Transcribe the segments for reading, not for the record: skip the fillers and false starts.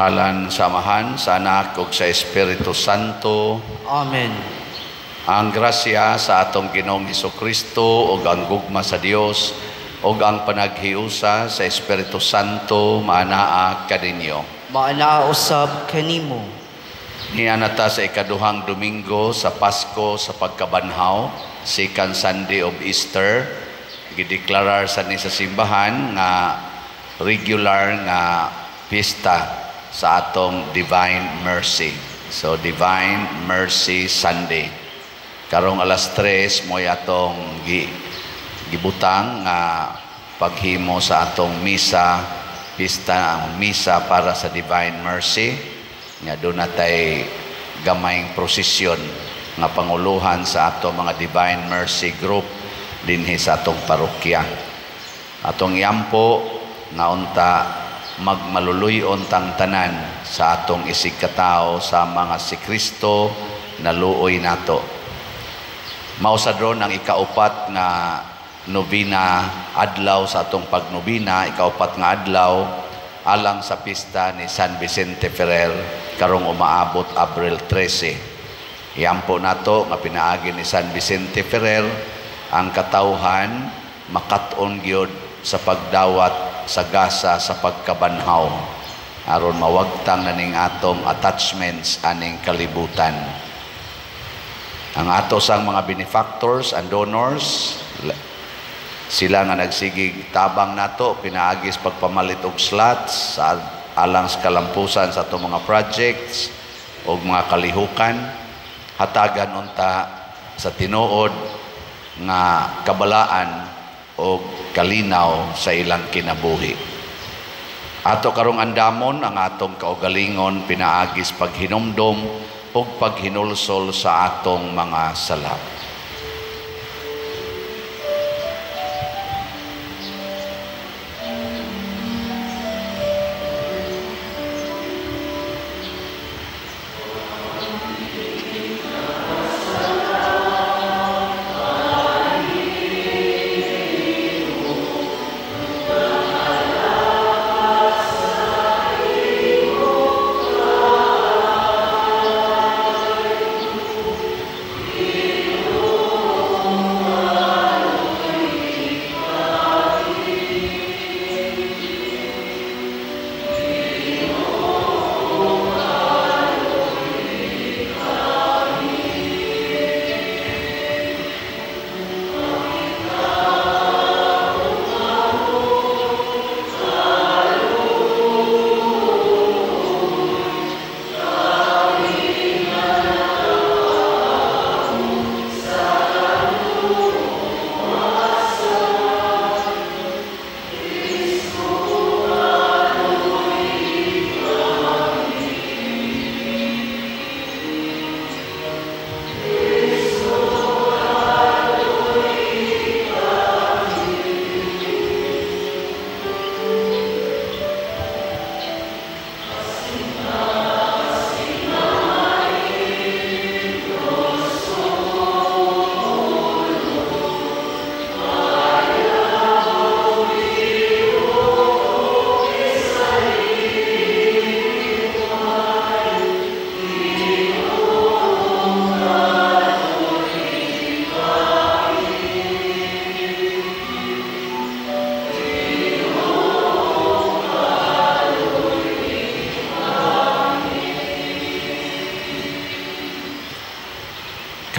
ngalan sa Amahan, sa Anak, ug sa Espiritu Santo. Amen. Ang grasya sa atong Ginoong Hesukristo ug ang gugma sa Dios ug ang panaghiusa sa Espiritu Santo maanaa kaninyo. Maanaa usab kanimo. Nianata sa ikaduhang Domingo sa Pasko sa pagkabanhaw, second Sunday of Easter, gideklarar sa ni sa simbahan nga regular nga pista sa atong Divine Mercy. So Divine Mercy Sunday. Karong alas 3 mo'y atong gibutang nga paghimo sa atong misa, pista misa para sa Divine Mercy. Nga doon natay gamayng prosesyon nga panguluhan sa atong mga Divine Mercy group dinhi sa atong parokya. Atong yampo nga unta magmaluluyon tang tanan sa atong isigkatao sa mga si Kristo na luoy nato. Mausadron ang ikaupat nga nobina adlaw sa atong pagnobina, ikaupat nga adlaw alang sa pista ni San Vicente Ferrer karong umaabot Abril 13. Yampo nato nga pinaagi ni San Vicente Ferrer ang katawhan makat-on gyud sa pagdawat sa gasa sa pagkabanhaw aron mawagtang naning atong attachments aning kalibutan. Ang ato sang mga benefactors and donors, sila nga nagsigig tabang nato pinaagis pagpamalit og slots sa alang sa kalampusan sa atong mga projects o mga kalihukan, hatagan unta sa tinuod nga kabalaan o kalinaw sa ilang kinabuhi. Ato karong andamon ang atong kaugalingon pinaagis paghinumdom o paghinulsol sa atong mga sala.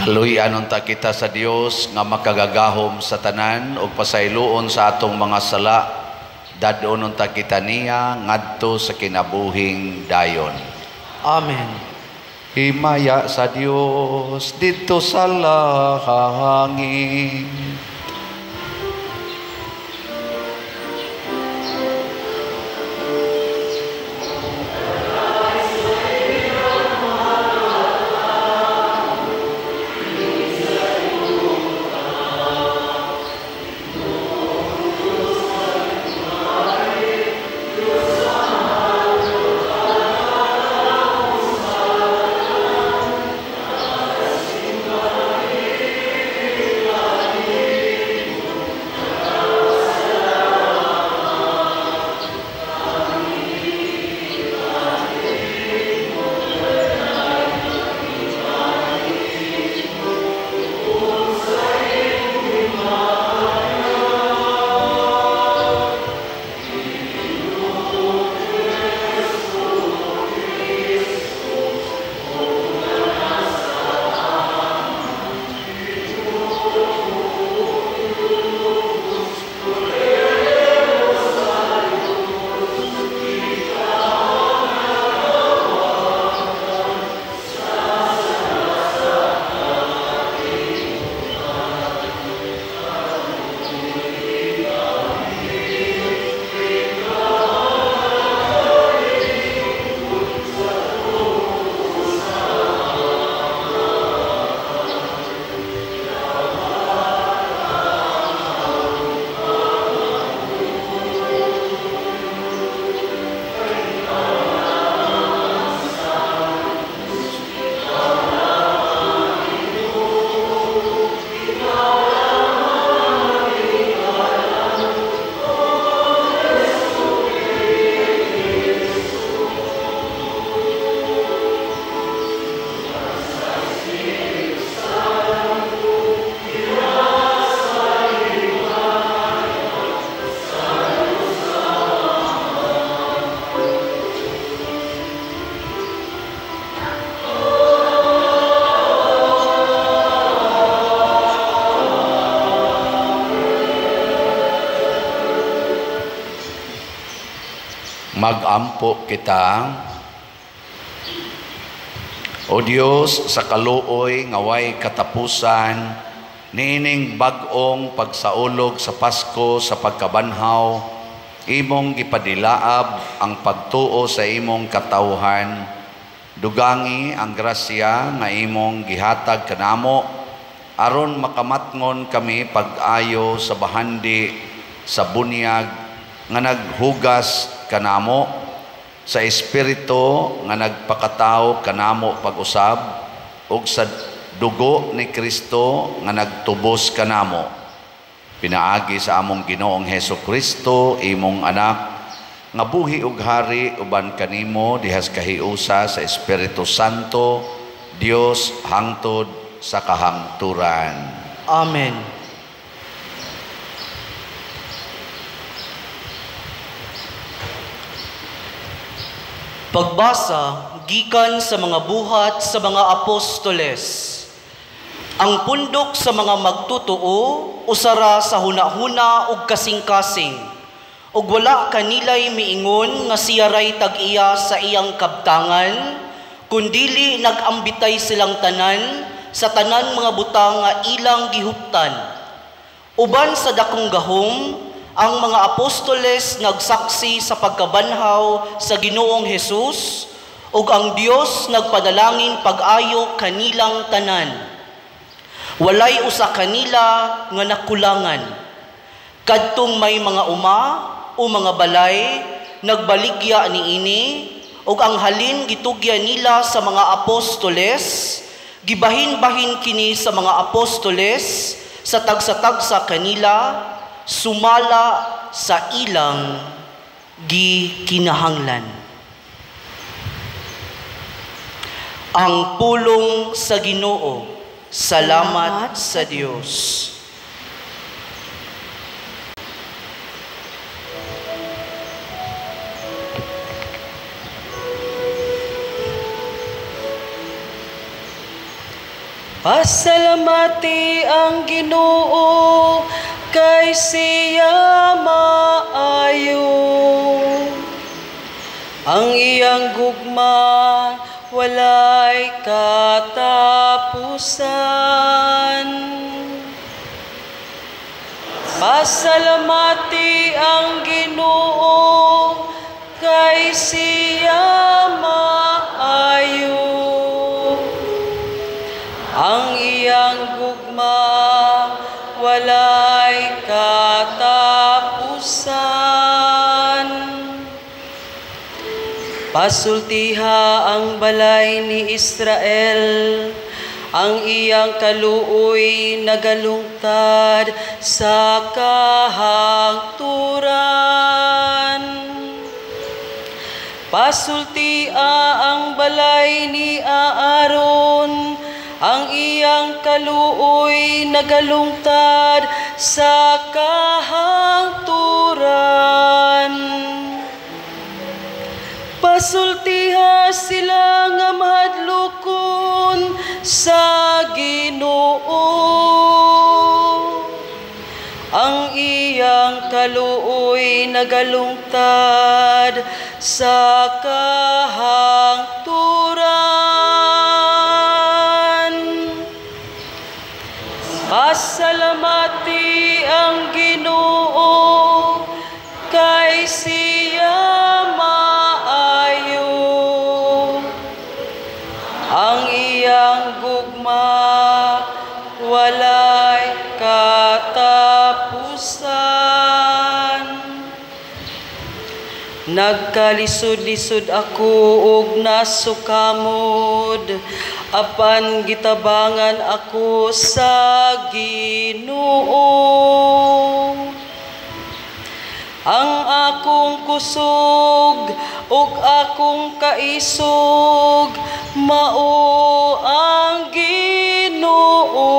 Kaluyan unta kita sa Dios nga makagagahom sa tanan ug pasayloon sa atong mga sala, dadon unta kita niya ngadto sa kinabuhing dayon. Amen. Himaya sa Dios dito sa langit. Magampo kita. O Dios, sa kaluoy nga way katapusan, niining bag-ong pagsaulog sa Pasko sa pagkabanhaw, imong gipadilaab ang pagtuo sa imong katawhan, dugangi ang grasya nga imong gihatag kanamo, aron makamatngon kami pag-ayo sa bahandi sa bunyag nga naghugas kanamo, sa Espiritu nga nagpakatao kanamo pag-usab, ug sa dugo ni Kristo nga nagtubos kanamo. Pinaagi sa among Ginoong Hesus Kristo, imong anak, nga buhi ug hari uban kanimo dihas kahiusa sa Espiritu Santo, Dios hangtod sa kahangturan. Amen. Pagbasa gikan sa mga buhat sa mga apostoles. Ang pundok sa mga magtutuo usara sa hunahuna ug kasing-kasing, ug wala kanilay miingon nga siya ray tag-iya sa iyang kabtangan, kundili nagambitay silang tanan sa tanan mga butang nga ilang gihuptan. Uban sa dakong gahom, ang mga apostoles nagsaksi sa pagkabanhaw sa Ginoong Hesus, ug ang Dios nagpadalangin pag-ayo kanilang tanan. Walay usa kanila nga nakulangan. Kadtong may mga uma o mga balay, nagbaligya niini, ug ang halin gitugya nila sa mga apostoles, gibahin-bahin kini sa mga apostoles, sa tagsa-tagsa kanila, sumala sa ilang gikinahanglan. Ang pulong sa Ginoo. Salamat sa Dios. Pasalamati ang Ginoo kay siya maayo. Ang iyang gugma walay katapusan. Pasalamati ang Ginoo kay siya maayo. Ang iyang gugma walay katapusan. Pasultiha ang balay ni Israel, ang iyang kaluoy nagalungtad sa kahangturan. Pasultia ang balay ni Aaron, ang iyang kaluoy nagalungtad sa kahangturan. Pasultiha sila nga mahadlokon sa Ginoo, ang iyang kaluoy nagalungtad sa kahangturan. Pasalamati ang Ginoo kay siya maayo. Ang iyang gugma walay katapusan. Nagkalisod-lisod ako ug nasukamod, apan gitabangan ako sa Ginoo. Ang akong kusog ug akong kaisog mao ang Ginoo.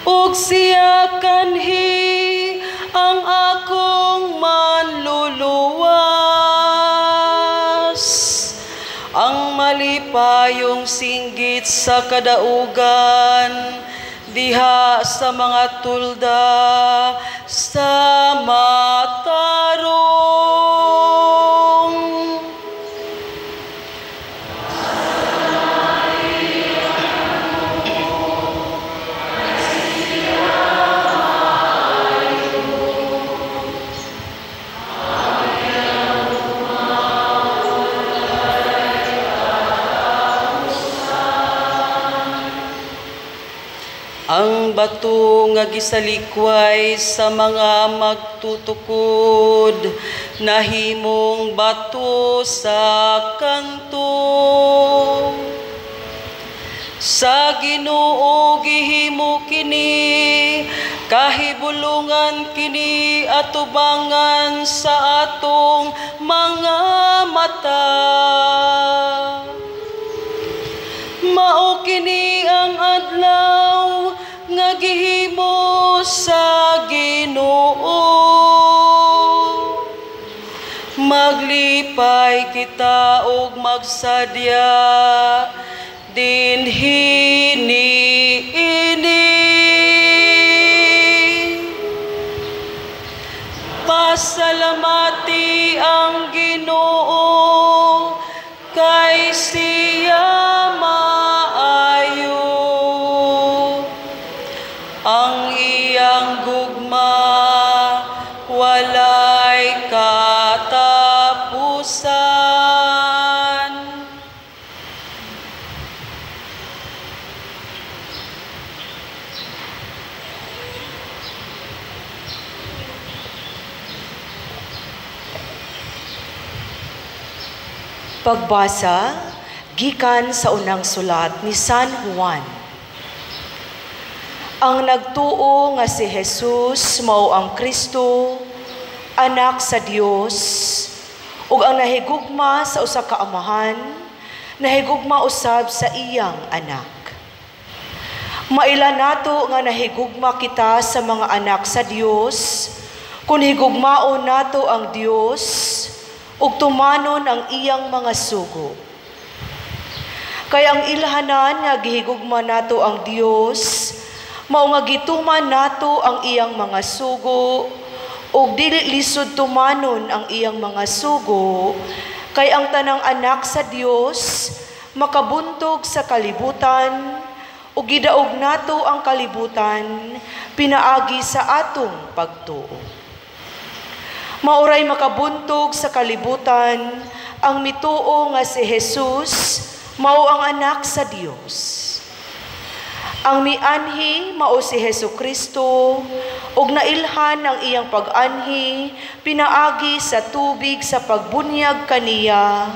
Ug siya kanhi ang akong manluluwas. Ang malipayong singgit sa kadaugan diha sa mga tulda sa matarong. Ang bato nga gisalikway sa mga magtutukod, nahimong bato sa kanto. Sa Ginoo gihimo kini, kahibulungan kini atubangan sa atong mga mata. Mao kini ang adlaw nga gihimo sa Ginoo. Maglipay kita ug magsadya dinhi niini. Pasalamati ang Ginoo kay siya ang iyang gugma walay katapusan. Pagbasa gikan sa unang sulat ni San Juan. Ang nagtuo nga si Jesus mao ang Kristo, anak sa Dios, ug ang nahigugma sa usa ka amahan, nahigugma usab sa iyang anak. Maila nato nga nahigugma kita sa mga anak sa Dios, kung higugmaon nato ang Dios, ug tumanon ang iyang mga sugo. Kay ang ilhanan nga gihigugma nato ang Dios, mao nga gituman nato ang iyang mga sugo, ug dili lisod tumanon ang iyang mga sugo, kay ang tanang anak sa Dios makabuntog sa kalibutan, ug gidaog nato ang kalibutan pinaagi sa atong pagtuo. Mauray makabuntog sa kalibutan ang mituo nga si Jesus mao ang anak sa Dios. Ang mianhi mao si Hesukristo, ug nailhan ang iyang pag-anhi pinaagi sa tubig sa pagbunyag kaniya,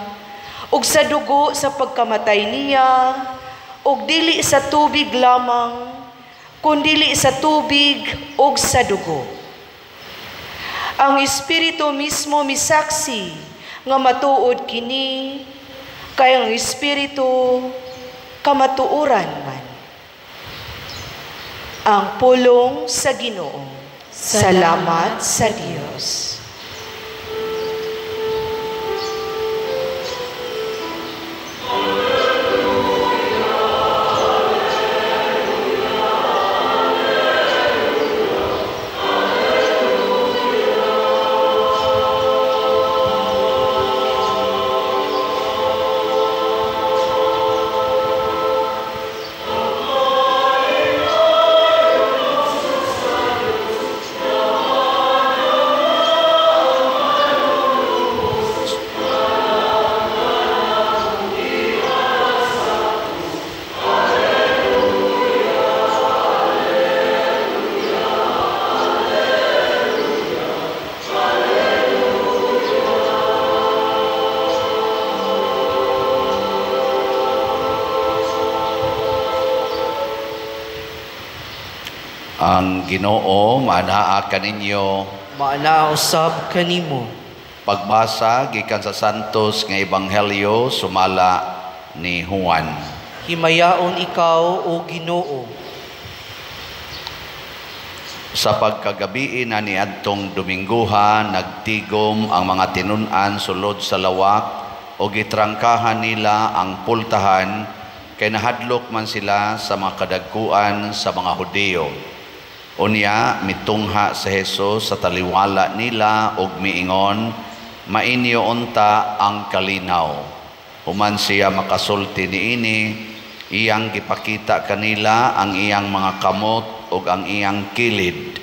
ug sa dugo sa pagkamatay niya, ug dili sa tubig lamang, kundili sa tubig ug sa dugo. Ang Espiritu mismo misaksi nga matuod kini, kay ang Espiritu kamatuoran man. Ang pulong sa Ginoo. Salamat sa Dios. Ang Ginoo maanaa kaninyo. Maana usab kanimo. Pagbasa gikan sa santos nga ebanghelyo sumala ni Juan. Himayaon ikaw o Ginoo. Sa pagkagabi na niadtong Domingguha, nagtigom ang mga tinun-an sulod sa lawak o gitrangkahan nila ang pultahan kay nahadlok man sila sa mga kadagkuan sa mga Hudiyo. Unya mitungha sa Hesus sa taliwala nila ug miingon, mainyo unta ang kalinaw. Human siya makasulti niini, iyang gipakita kanila ang iyang mga kamot ug ang iyang kilid.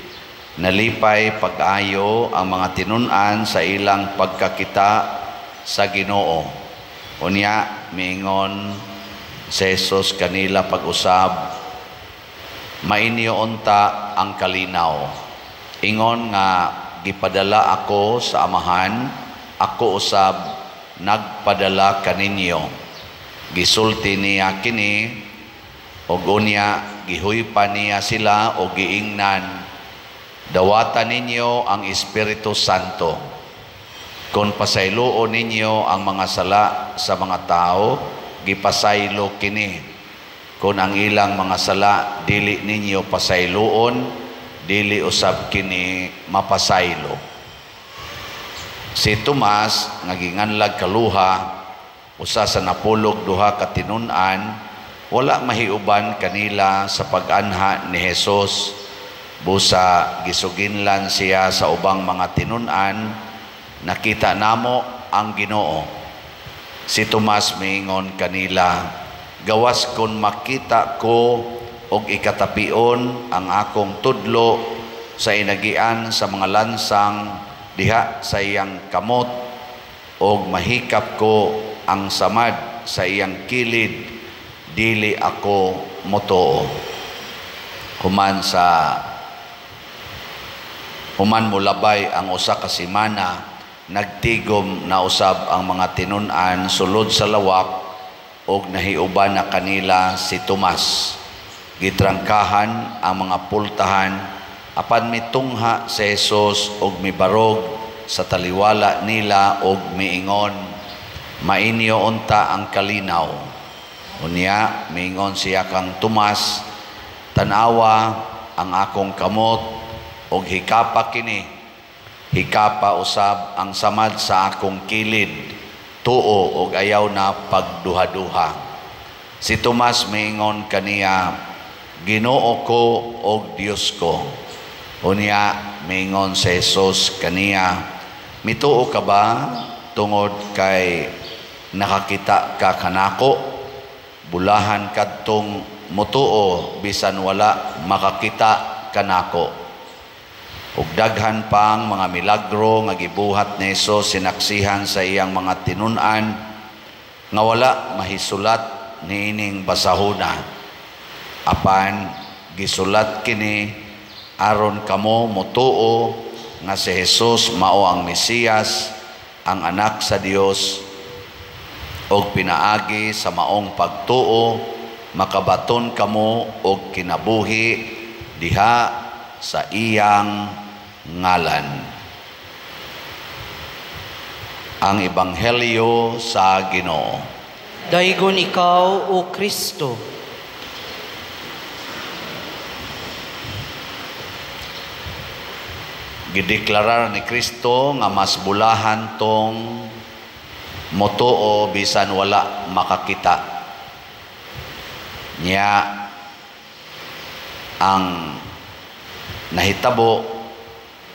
Nalipay pag-ayo ang mga tinun-an sa ilang pagkakita sa Ginoo. Unya miingon si Jesus kanila pag-usab, mainyo unta ang kalinaw. Ingon nga gipadala ako sa Amahan, ako usab nagpadala kaninyo. Gisulti niya kini ug unya gihuypa niya sila o giingnan, dawatan ninyo ang Espiritu Santo. Kung pasayloon ninyo ang mga sala sa mga tao, gipasaylo kini. Kung ang ilang mga sala dili ninyo pasayloon, dili usab kini mapasaylo. Si Tomas nga ginganlag kaluha, usa sa napulog duha ka tinun-an, wala mahiuban kanila sa pag-anha ni Jesus. Busa gisuginlan siya sa ubang mga tinun-an, nakita namo ang Ginoo. Si Tomas miingon kanila, gawas kun makita ko og ikatapion ang akong tudlo sa inagian sa mga lansang diha sa iyang kamot, og mahikap ko ang samad sa iyang kilid, dili ako motoo. Human mulabay ang usa ka semana, nagtigom na usab ang mga tinun-an sulod sa lawak og nahiuban na kanila si Tomas. Gitrangkahan ang mga pultahan apan mitungha si Jesus og mibarog sa taliwala nila og miingon, mainyo unta ang kalinaw. Unya miingon siya kang Tomas, tanawa ang akong kamot og hikapa kini. Hikapa usab ang samad sa akong kilid, tuo og ayaw na pagduha-duha. Si Tomas miingon kaniya, Ginoo ko og Dios ko. Unya miingon si Jesus kaniya, mituo ka ba tungod kay nakakita ka kanako? Bulahan kadtong mutuo bisan wala makakita kanako. Ug daghan pang mga milagro nga gibuhat ni Jesus sinaksihan sa iyang mga tinun-an nga wala mahisulat niining basahona. Apan gisulat kini aron kamo motuo nga si Jesus mao ang Mesiyas, ang anak sa Dios, og pinaagi sa maong pagtuo makabaton kamo og kinabuhi diha sa iyang ngalan. Ang Ebanghelyo sa Ginoo. Daigon ikaw, O Kristo. Gideklarar ni Kristo nga mas bulahan tong motuo bisan wala makakita. Nya ang nahitabo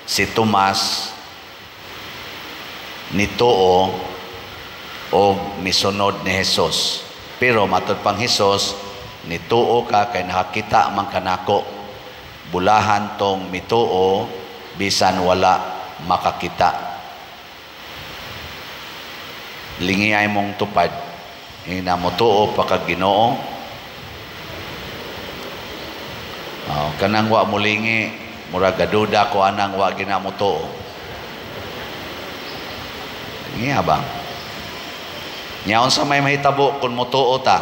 si Tomas nituo o misunod ni Jesus. Pero matud pang Jesus, nituo ka kay nakakita man kanako. Bulahan tong mituo bisan wala makakita. Lingiay mong tupad, ina mo tuo pa kag Ginoo. Kanang wa mulingi, murag gaduda ko anang wa ginamo tuo. Nga ba? Nyaon sa may mahitabo kung mutuo ta.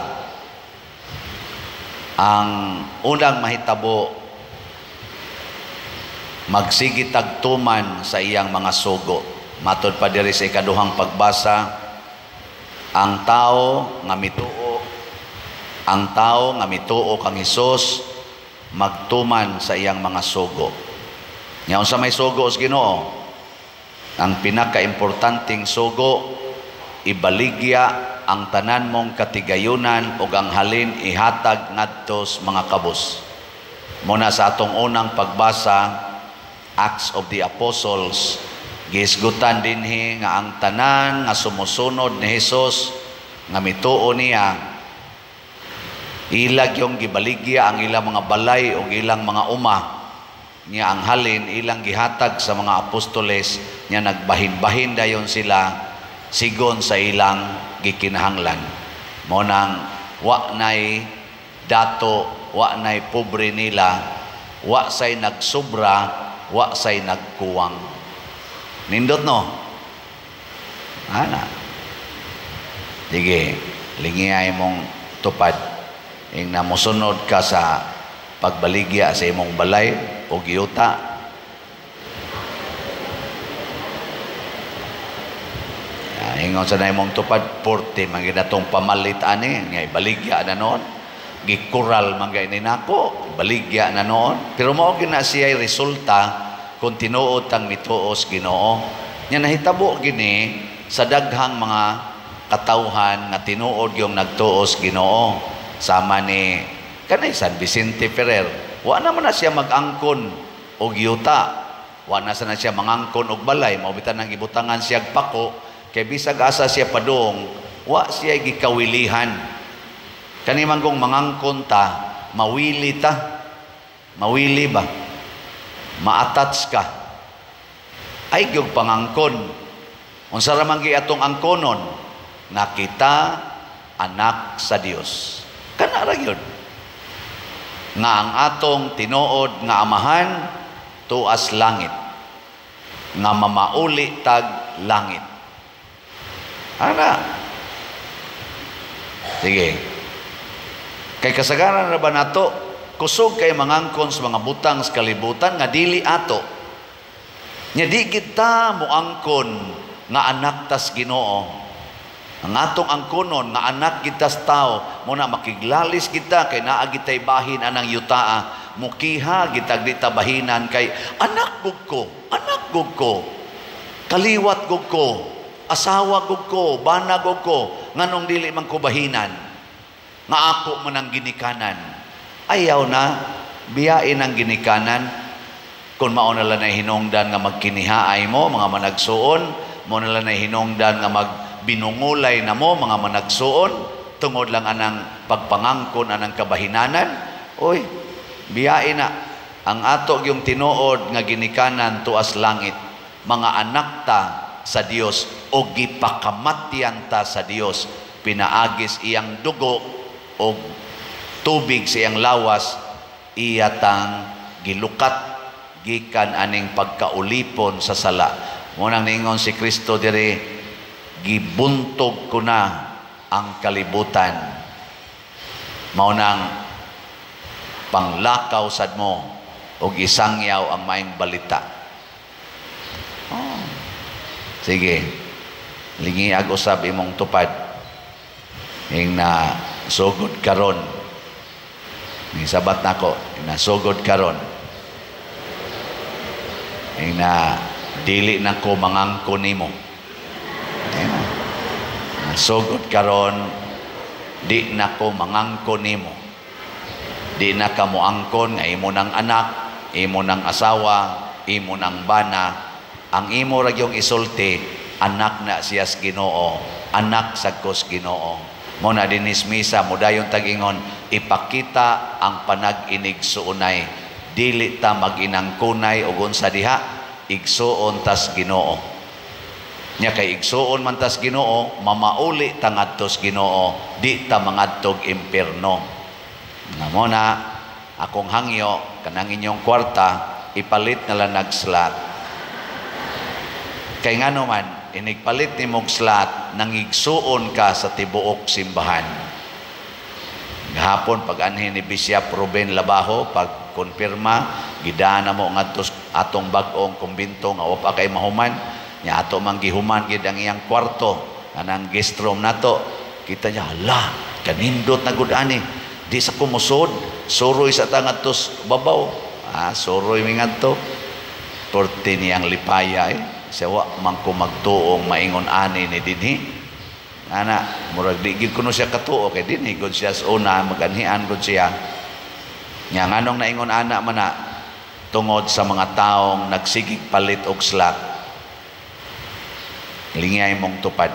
Ang unang mahitabo, magsigi tagtuman sa iyang mga sugo. Matod pa diri sa ikaduhang pagbasa, ang tao nga mituo kang Hesus magtuman sa iyang mga sugo. Nyaon sa may sugo os Ginoo, ang pinaka-importanting sugo, ibaligya ang tanan mong katigayunan ug ang halin ihatag ngadto sa mga kabus. Muna sa atong unang pagbasa, Acts of the Apostles, giisgutan dinhi nga ang tanan nga sumusunod ni Hesus nga mituo niya, ilag yung gibaligya ang ilang mga balay o ilang mga uma niya, ang halin ilang gihatag sa mga apostoles niya, nagbahin-bahin dayon sila sigon sa ilang gikinahanglan. Mo nang wa nay dato, wa nay pobre nila, wa say nagsobra, wa say nagkuwang. Nindot no? Ana. Sige, lingiyay mong tupad. Ing namusunod ka sa pagbaligya sa imong balay o giyuta. Ingon sa na imong tupad, 40 manginatong pamalit ani, nga ibaligya na noon. Gikural man gani nako, baligya na noon. Pero mao gina siya resulta kung tinuod tang mituos Ginoo. Nya nahitabo gini sa daghang mga katawhan nga tinuod yung nagtuos Ginoo. Sama ni kanay San Vicente Ferrer, wa naman na siya mag-angkon og yuta, wa na sana siya mangangkon og balay, maubitan nang ibutangan siya pako, kay bisag asa siya padung, wa siya gikawilihan. Kani manggong mangangkon ta, mawili ta, mawili ba, ma-attach ka, ay gyud pangangkon. Unsa ra man gi atong angkonon, nga kita anak sa Dios. Kana ra gyud nga ang atong tinuod nga amahan tuas langit, nga mamauli tag langit. Ana. Sige. Kay kasagaran ra ba nato kusog kay mangangkon sa mga butang sa kalibutan nga dili ato. Nya di kita moangkon nga anak tas Ginoo. Ang atong angkonon nga anak kita sa tao, muna makiglalis kita kay naa gitay bahin anang yutaa, mukiha gitag dita bahinan kay anak gud ko, kaliwat gud ko, asawa gud ko, bana gud ko, nganong dili man ko bahinan, nga ako man ang ginikanan. Ayaw na, biyain ang ginikanan, kung mao na lang na hinungdan nga magkinihaay mo, mga managsuon, mo na lang na hinungdan nga binungulay na mo, mga managsuon, tungod lang anang pagpangangkon anang kabahinanan. Oy, biyain na ang ato yung tinuod nga ginikanan tuas langit, mga anak ta sa Dios o gipakamatyan ta sa Dios, pinaagis iyang dugo o tubig sa iyang lawas, iyatang gilukat gikan aning pagkaulipon sa sala. Munang ningon si Kristo diri, gibuntog ko na ang kalibutan, mao nang panglakaw sad mo o isangyaw ang maayong balita. Sige, lingiag usab imong tupad ing na sugod karon, ni sabat nako na sugod karon ing na dili nako mangangkon nimo. Sugod karon, di na ko mangangkon nimo, di na ka moangkon nga imo ng anak, imo ng asawa, imo ng bana. Ang imo ra gyung isulti, anak na siya sa Ginoo, anak sa kos Ginoo. Mo na dinis misa mo dayon tagingon, ipakita ang panag-inig suunay, dili ta maginangkunay ug unsa diha, igsuon tas Ginoo. Nya kay igsuon man tas Ginoo, mamauli ta ngadtos Ginoo, di ta mangadtog impierno. Namo na akong hangyo kanang inyong kwarta ipalit na lang nag-slot. Kay ngano man inigpalit nimo og slot, nangigsuon ka sa tibuok simbahan. Gahapon pag anhin ni Bishop Ruben Labajo, pag konfirma gidana mo ngadtos atong bag-ong kumbinto nga wa pa kay mahuman. Nya ato mang gihuman gid ang iyang kwarto, anang guest room nato. Kita niya, hala, kanindot na gud ani. Di sa kumusod, suroy sa tangatos babaw. Suroy mi ngadto. Porte niyang lipaya Siya wa man ko magtuong maingon ani ni dinhi. Ana, murag di gid kuno siya katuo kay dinhi gud siya sa una maganhian gud siya. Nya nganong naingon ana man na tungod sa mga taong nagsigig palit og slot. Lingay mong tupad.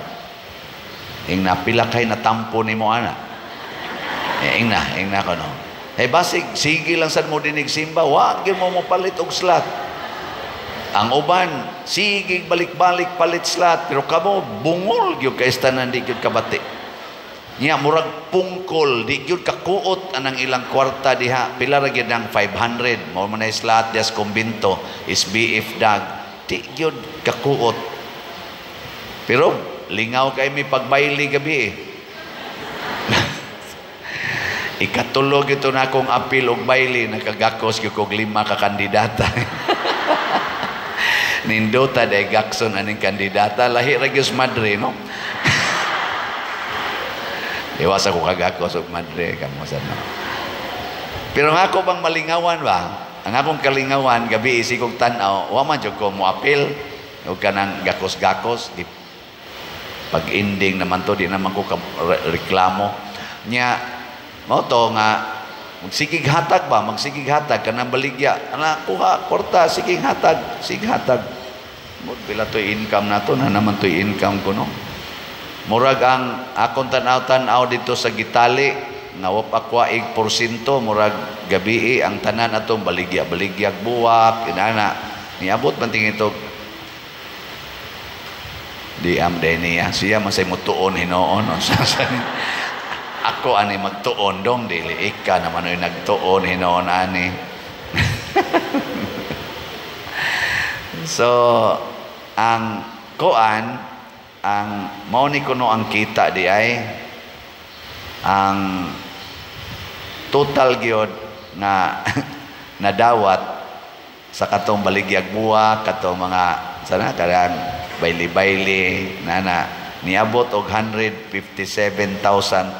Ing na pila kay natampo nimo ana. Ing na kono. Basig sige lang sad mo dinig simba, wa gyud mo palit og slot. Ang uban, sige balik-balik palit slot, pero kamo bungol gyud kay tanan di gyud kabati. Nya murag pungkol, di gyud kakuot anang ilang kwarta diha. Pila ra gyud ang 500, mao man slot des kumbinto, SBF dag. Di gyud kakuot. Pero lingaw kay mi pagbayli gabi. Ikatulog ito na akong apil og bayli, nakagakos gyud kog 5 ka kandidata. Nindota day Gakson aning kandidata lahi ra gyud Madre no. Iwas ako kagakos og Madre kamo sad no. Pero nga ako bang malingawan ba? Ang akong kalingawan gabi isig kog tan-aw, wa man jud ko mo apil og kanang gakos-gakos di pag-ending naman to di naman ko reklamo. Nya mao to nga magsigig hatag ba? Magsigig hatag kanang baligya. Ana kuha kwarta sigig hatag, sig hatag. Bila to income nato na naman to income ko no. Murag ang akong tanaw-tanaw dito sa Gitali nga wa pa kwaig porsyento murag gabi ang tanan atong baligya buwak inana niabot man tingin ito di amday niya siya masay mutuon hinoon no? Ako ani magtuon dong dili ika naman oy nagtuon hinoon ani. So ang koan ang mao ni kuno ang kita di ay ang total gyud na nadawat sa katong baligyag buwa katong mga sana karang bayli-bayli nana niabot og 157,230.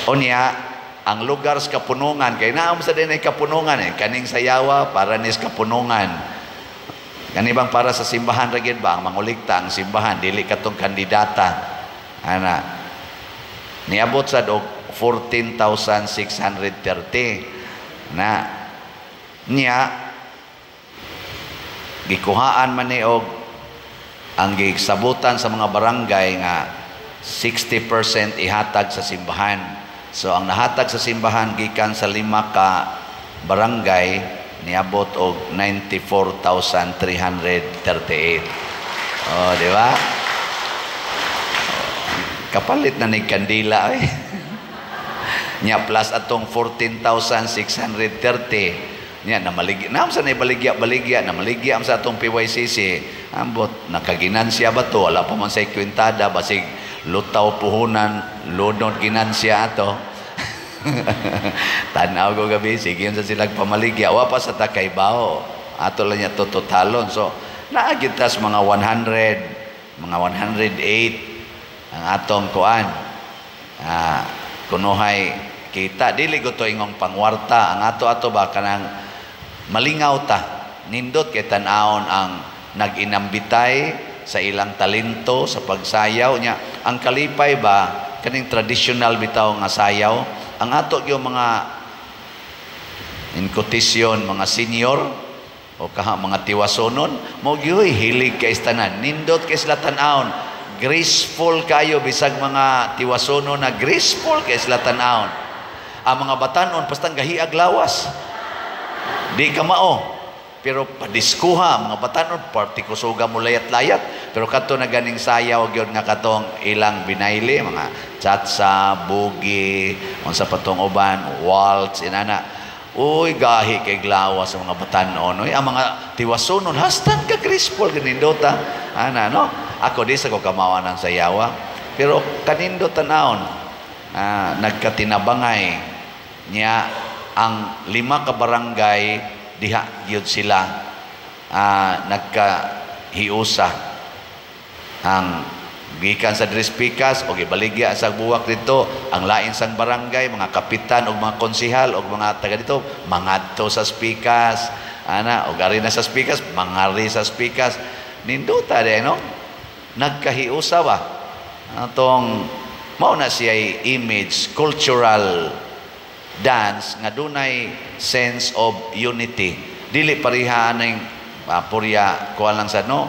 Unya ang lugar sa Kapunungan kay naam sa din ay Kapunungan kaning sayawa para nis Kapunungan kanibang para sa simbahan ra gyud ba ang manguligta ang simbahan dili katong kandidata ana niabot sa og 14,630 na niya gikuhaan man ni og ang gisabutan sa mga barangay nga 60% ihatag sa simbahan. So ang nahatag sa simbahan gikan sa 5 ka barangay niabot og 94,338. Oh, di ba? Kapalit na ni kandila eh. Nya plus atong 14,630. Nya namaligya. Naam sa baligya namaligya am sa atong PYCC. Ambot nakaginansya ba to? Wala pa man sa kwintada basig lutaw puhunan, lunod ginansya ato. Tanaw ko gabi, sige sa silang pamaligya. Wa pa sa takay bao. Ato lang niya tututalon. So, naagitas mga 100, mga 108 ang atong kuan. Kunuhay kita. Dili ko to ingong pangwarta. Ang ato-ato ba kanang malingaw ta. Nindot kay tanawon ang nag-inambitay sa ilang talento sa pagsayaw niya. Ang kalipay ba kaning traditional bitaw nga sayaw ang ato yung mga in quotation mga senior o mga tiwasonon mo gyoy hilig kay tanan nindot kay sila tan-awon graceful kayo bisag mga tiwasonon na graceful kay sila tan-awon ang mga batanon basta gahiag lawas di ka mao. Pero padiskuha, mga batanon, party kusuga mo layat-layat. Pero kato na ganing sayaw, yun nga katong ilang binayli, mga chatsa, bugi, sa patong uban, waltz, inana. Uy, gahi kay glawa sa mga batanon. Uy, ang mga tiwasonon, hastan ka graceful, ganindota. Ana, no? Ako di sa ko kamawa ng sayawa. Pero kanindota naon, nagkatinabangay niya ang 5 ka barangay diha gyud sila nagkahiusa ang gikan sa Drispikas o gibaligya sa buwak dito ang lain sang barangay mga kapitan o mga konsehal o mga taga dito mangadto sa Spikas Ana, o gari na sa spikas, mangari sa spikas. Ninduta de, no? Nagkahiusa ba? Atong, mauna siya image, cultural dance, nga dunay sense of unity. Dili pariha ng purya, kuha lang sa no?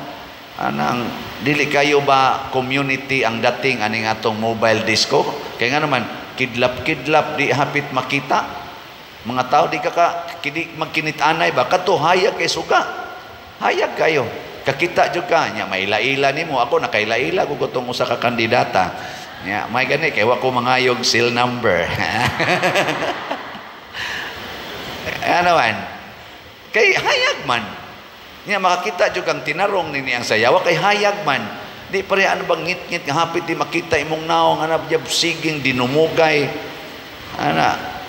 Anang, dili kayo ba community ang dating aning atong mobile disco? Kaya nga naman, kidlap-kidlap, di hapit makita. Mga tao, di magkinit-anay ba? Kato, hayag kay suga. Hayag kayo. Kakita dyan ka. Nya, may ila-ila ni mo. Ako, nakaila-ila ko gutong usa ka kandidata. Nya, may gani, kaya wako mangayog seal number. Ano man? Kay hayag man. Nya, makakita dyan kang tinarong nini ang sayawa. Kay hayag man. Di pare ano bang ngit-ngit nga hapit di makita imong naong anap jab siging dinumugay. Ana.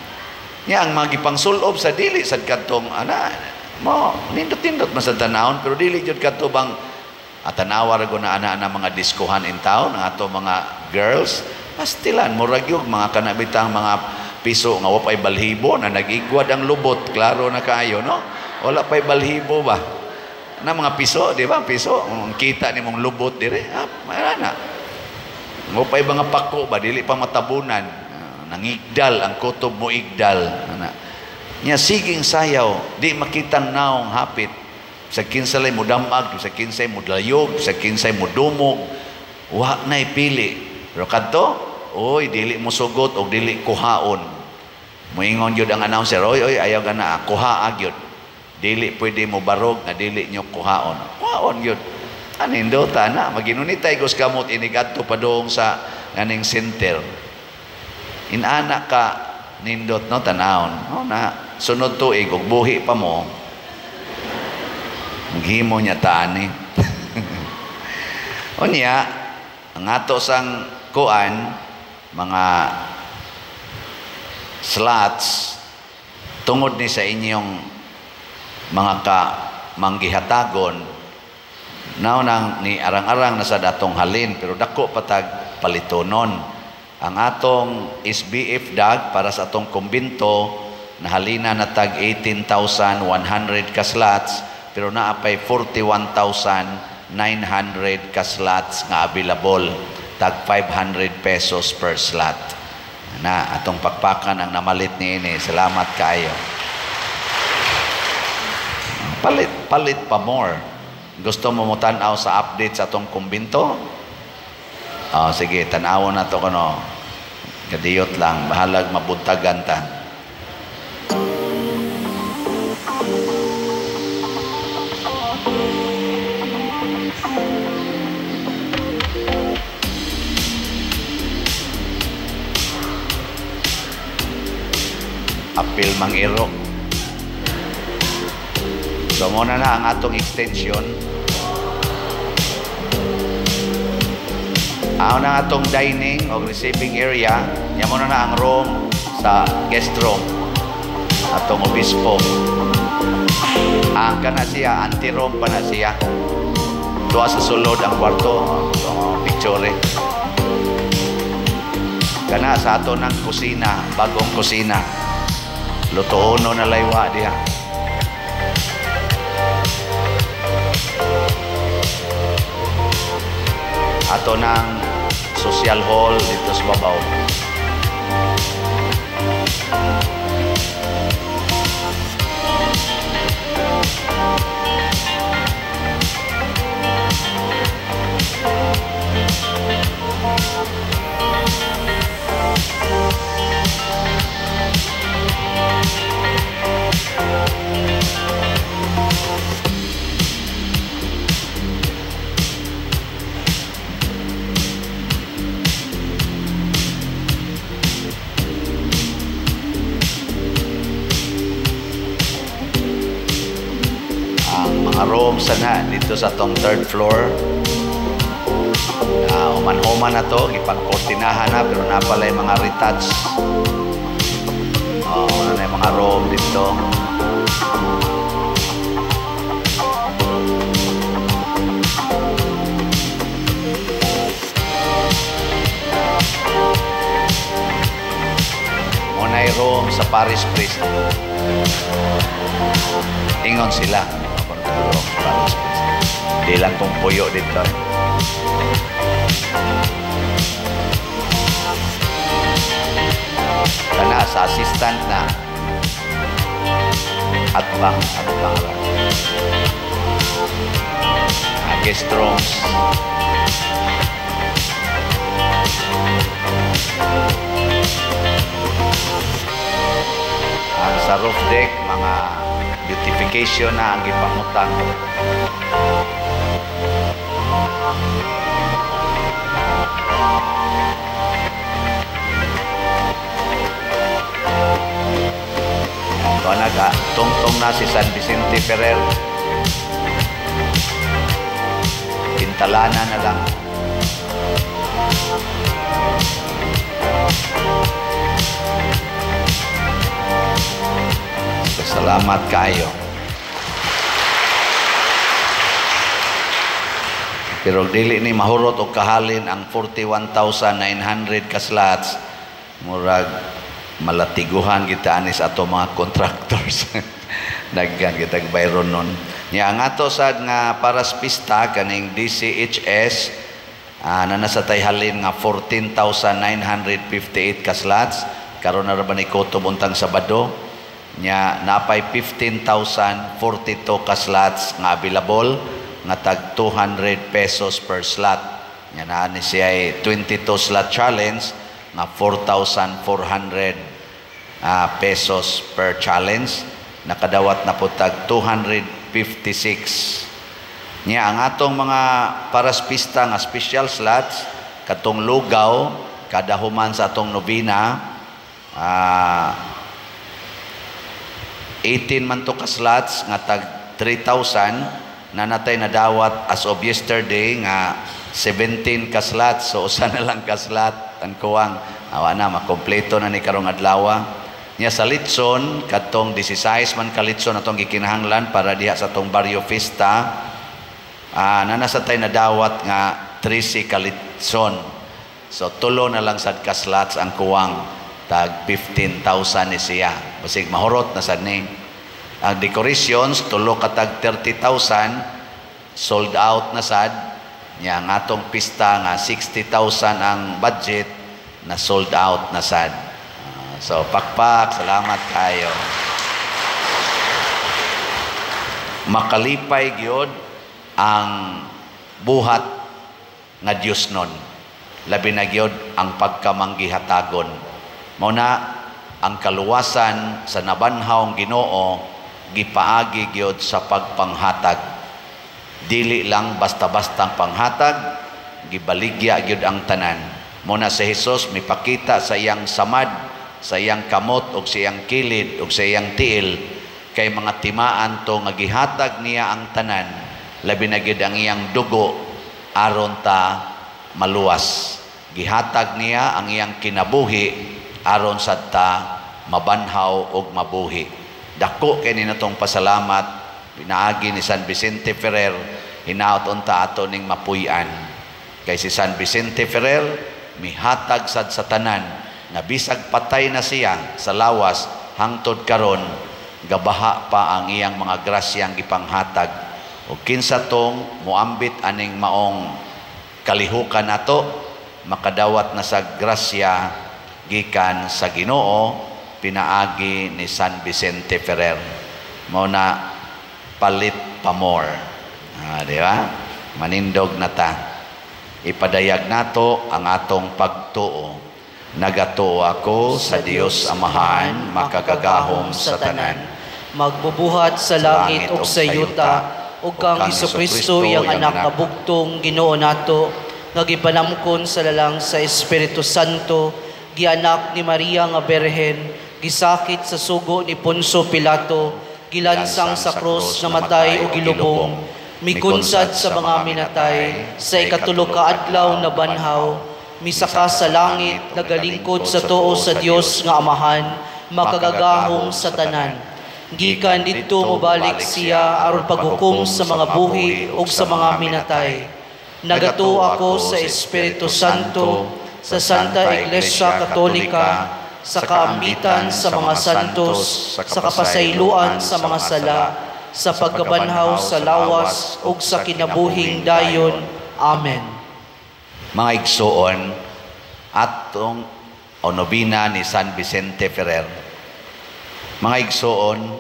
Nya ang magipangsulob sa dili sad kadtong ana mo nindot-nindot man sa tanawon pero dili jud kadto bang atanawa ra na ana mga diskuhan in town ang ato mga girls pastilan murag yung mga kanabitang mga piso nga wa pay balhibo na nag-igwad ang lubot klaro na kaayo no wala pay balhibo ba na mga piso di ba piso kita ni mong lubot dire na mo pay mga pako ba dili pa matabunan nangigdal ang kutob mo igdal ana nya siging sayaw di makitang naong hapit sa kinsalay mo damag sa kinsay mo layog sa kinsay mo dumog wa nay pili pero kadto oy dili mo sugot og dili kuhaon moingon gyud ang announcer oy ayaw gana kuha gyud dili pwede mo barog nga dili nyo kuhaon gyud anindota na maginunitay gos kamot inigadto padong sa nganing center inana ka nindot no tanawon no na sunod tuig og buhi pa mo maghimo niya tani unya ang ato sang kuan mga slots tungod ni sa inyong mga manggihatagon now nang ni arang-arang na sa datong halin pero dako patag palitonon ang atong SBF dag para sa atong kumbinto na halina na tag 18,100 ka slots pero naapay 41,900 ka slots nga available tag 500 pesos per slot na atong pakpakan ang namalit niini salamat kaayo palit pa more gusto mo tan-aw sa update sa atong kumbinto sige tan-awon na to kuno kadiyot lang bahalag mabuntagan ta apil mangiro so muna na ang atong extension ang atong dining o receiving area yan muna na ang room sa guest room atong obispo ang kana siya anti-room pa na siya doa sa sulod ang kwarto picture kana sa ato ng kusina bagong kusina luto-uno na laywa diha ato ng social hall dito sa babaw room sana dito sa tong third floor human-human na to ipagkortinahan na pero napalay mga retouch ano na yung mga room dito muna yung room sa parish priest Ingon sila. Di lang kong puyo dito. Kana sa assistant na at bang ano pangalan? Guest rooms. Ang sa roof deck, mga beautification na ang ipangutang. Ito na tungtong na si San Vicente Ferrer. Tintalana na lang. Salamat kayo. Pero dili ni mahurot o kahalin ang 41,900 ka slots. Murag malatiguhan kita anis ato mga contractors. Daghan kita bayron nun. Nya nga to sad nga paras pista kaning DCHS na nasa halin nga 14,958 ka slots. Karon na ra ba ni Koto buntang Sabado? Nya napay 15,042 ka slots nga available nga tag 200 pesos per slot. Nya naa ni siya 22 slot challenge nga 4,400 pesos per challenge. Nakadawat na po tag 256. Nya ang atong mga paras pista nga special slots katong lugaw kada human sa atong nobina 18 man to ka slots nga tag 3,000 na natay nadawat as of yesterday nga 17 ka slots, so usa na lang ka slot ang kuwang awa na makompleto na ni karong adlaw. Nya sa Litson katong 16 man ka Litson atong gikinahanglan para diha sa atong Barrio Fiesta na nasa tay nadawat nga 13 ka Litson, so tulo na lang sad ka slots ang kuwang tag 15,000 ni siya. Basig mahurot na sad ni. Ang decorations tulo ka tag 30,000 sold out na sad. Nya ang atong pista nga 60,000 ang budget na sold out na sad. So pakpak, salamat kayo. Makalipay gyud ang buhat nga Dios nun. Labi na gyud ang pagkamanggihatagon. Mao na ang kaluwasan sa nabanhawng Ginoo gipaagi gyud sa pagpanghatag. Dili lang basta-bastang panghatag, gibaligya gyud ang tanan. Mao na si Hesus mipakita sa iyang samad, sa iyang kamot ug sa iyang kilid ug sa iyang tiil kay mga timaan to nga gihatag niya ang tanan, labi na gyud ang iyang dugo aron ta maluwas. Gihatag niya ang iyang kinabuhi aron sad ta mabanhaw og mabuhi. Dako kay ninatong pasalamat pinaagi ni San Vicente Ferrer, hinaot unta ato ning mapuy-an. Kay si San Vicente Ferrer mihatag sad sa tanan nga bisag patay na siya sa lawas hangtod karon gabaha pa ang iyang mga grasyang gipanghatag. O kinsa tong muambit aning maong kalihukan nato makadawat na sa grasya gikan sa Ginoo pinaagi ni San Vicente Ferrer. Mao na palit pa more. Di ba? Manindog na ta. Ipadayag nato ang atong pagtuo. Nagatuo ako sa Dios Amahan, makagagahom sa tanan. Magbubuhat sa langit ug sa yuta, ug kang Hesukristo iyang anak nga bugtong Ginoo nato, nga gipanamkon sa lalang sa Espiritu Santo, gianak ni Maria nga Berhen, gisakit sa sugo ni Poncio Pilato, gilansang sa krus, namatay o gilubong, mikunsad sa mga minatay, sa ikatulog ka adlaw na banhaw, misaka sa langit, nagalingkod sa tuo sa Dios nga Amahan, makagagahom sa tanan. Gikan didto mobalik siya aron paghukom sa mga buhi ug sa mga minatay. Nagatuo ako sa Espiritu Santo, sa Santa Iglesia Katolika, sa kaambitan sa mga santos, sa kapasayloan sa mga sala, sa pagkabanhaw sa lawas ug sa kinabuhing dayon. Amen. Mga igsoon, atong onobina ni San Vicente Ferrer. Mga igsoon,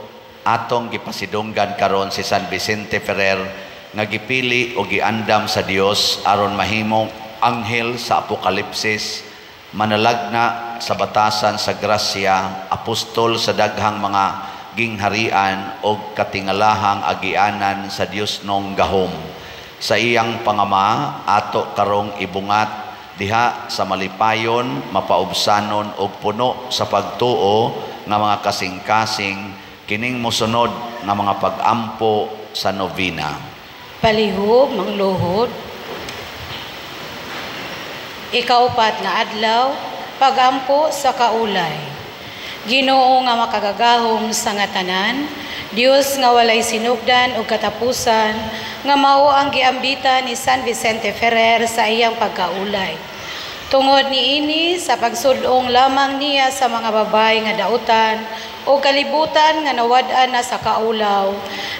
atong gipasidunggan karon si San Vicente Ferrer nga gipili o giandam sa Dios aron mahimong anghel sa Apokalipsis, manalagna sa batasan sa grasya, apostol sa daghang mga gingharian o katingalahang agianan sa Dios nung gahom. Sa iyang pangama, ato karong ibungat diha sa malipayon, mapaubsanon o puno sa pagtuo nga mga kasing-kasing, kining mosunod nga mga pag-ampo sa novena. Palihog, mangluhod. Ikaupat nga adlaw, pagampo sa kaulay. Ginoo nga makagagahom sa nga tanan, Dios nga walay sinugdan o katapusan, nga mao ang giambitan ni San Vicente Ferrer sa iyang pagkaulay. Tungod niini sa pagsudong lamang niya sa mga babay nga dautan o kalibutan nga nawad-an na sa kaulaw,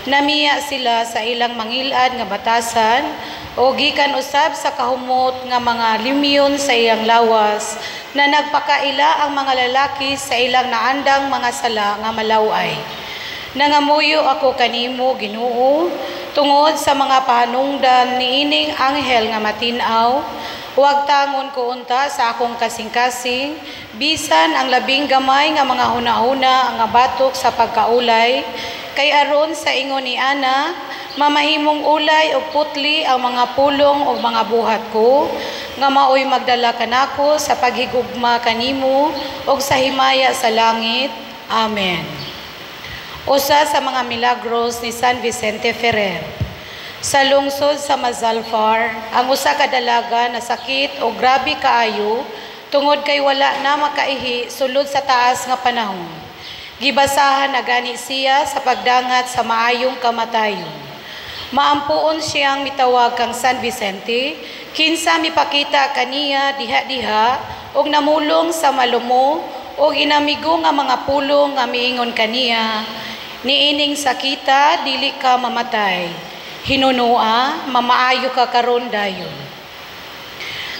namiya sila sa ilang mangilad nga batasan o gikan usab sa kahumot nga mga limyon sa iyang lawas na nagpakaila ang mga lalaki sa ilang naandang mga sala nga malaway. Nangamuyo ako kanimo, Ginoo, tungod sa mga pahanungdan niining anghel nga matinaw. Huwag tangon ko unta sa akong kasing-kasing, bisan ang labing gamay nga mga huna-huna nga batok sa pagkaulay, kay aron sa ingon ni Ana, mamahimong ulay o putli ang mga pulong o mga buhat ko, nga maoy magdala kanako sa paghigugma kanimo o sa himaya sa langit. Amen. Usa sa mga milagros ni San Vicente Ferrer. Sa lungsod sa Mazalfar, ang usa ka dalaga na sakit o grabe kaayo tungod kay wala na makaihi sulod sa taas nga panahon. Gibasahan na gani siya sa pagdangat sa maayong kamatayon. Maampuon siyang mitawag kang San Vicente, kinsa mipakita kaniya diha-diha og namulong sa malumo og inamigo nga mga pulong nga miingon kaniya, niining sakita dili ka mamatay. Hinunua, mamaayo ka karon dayon.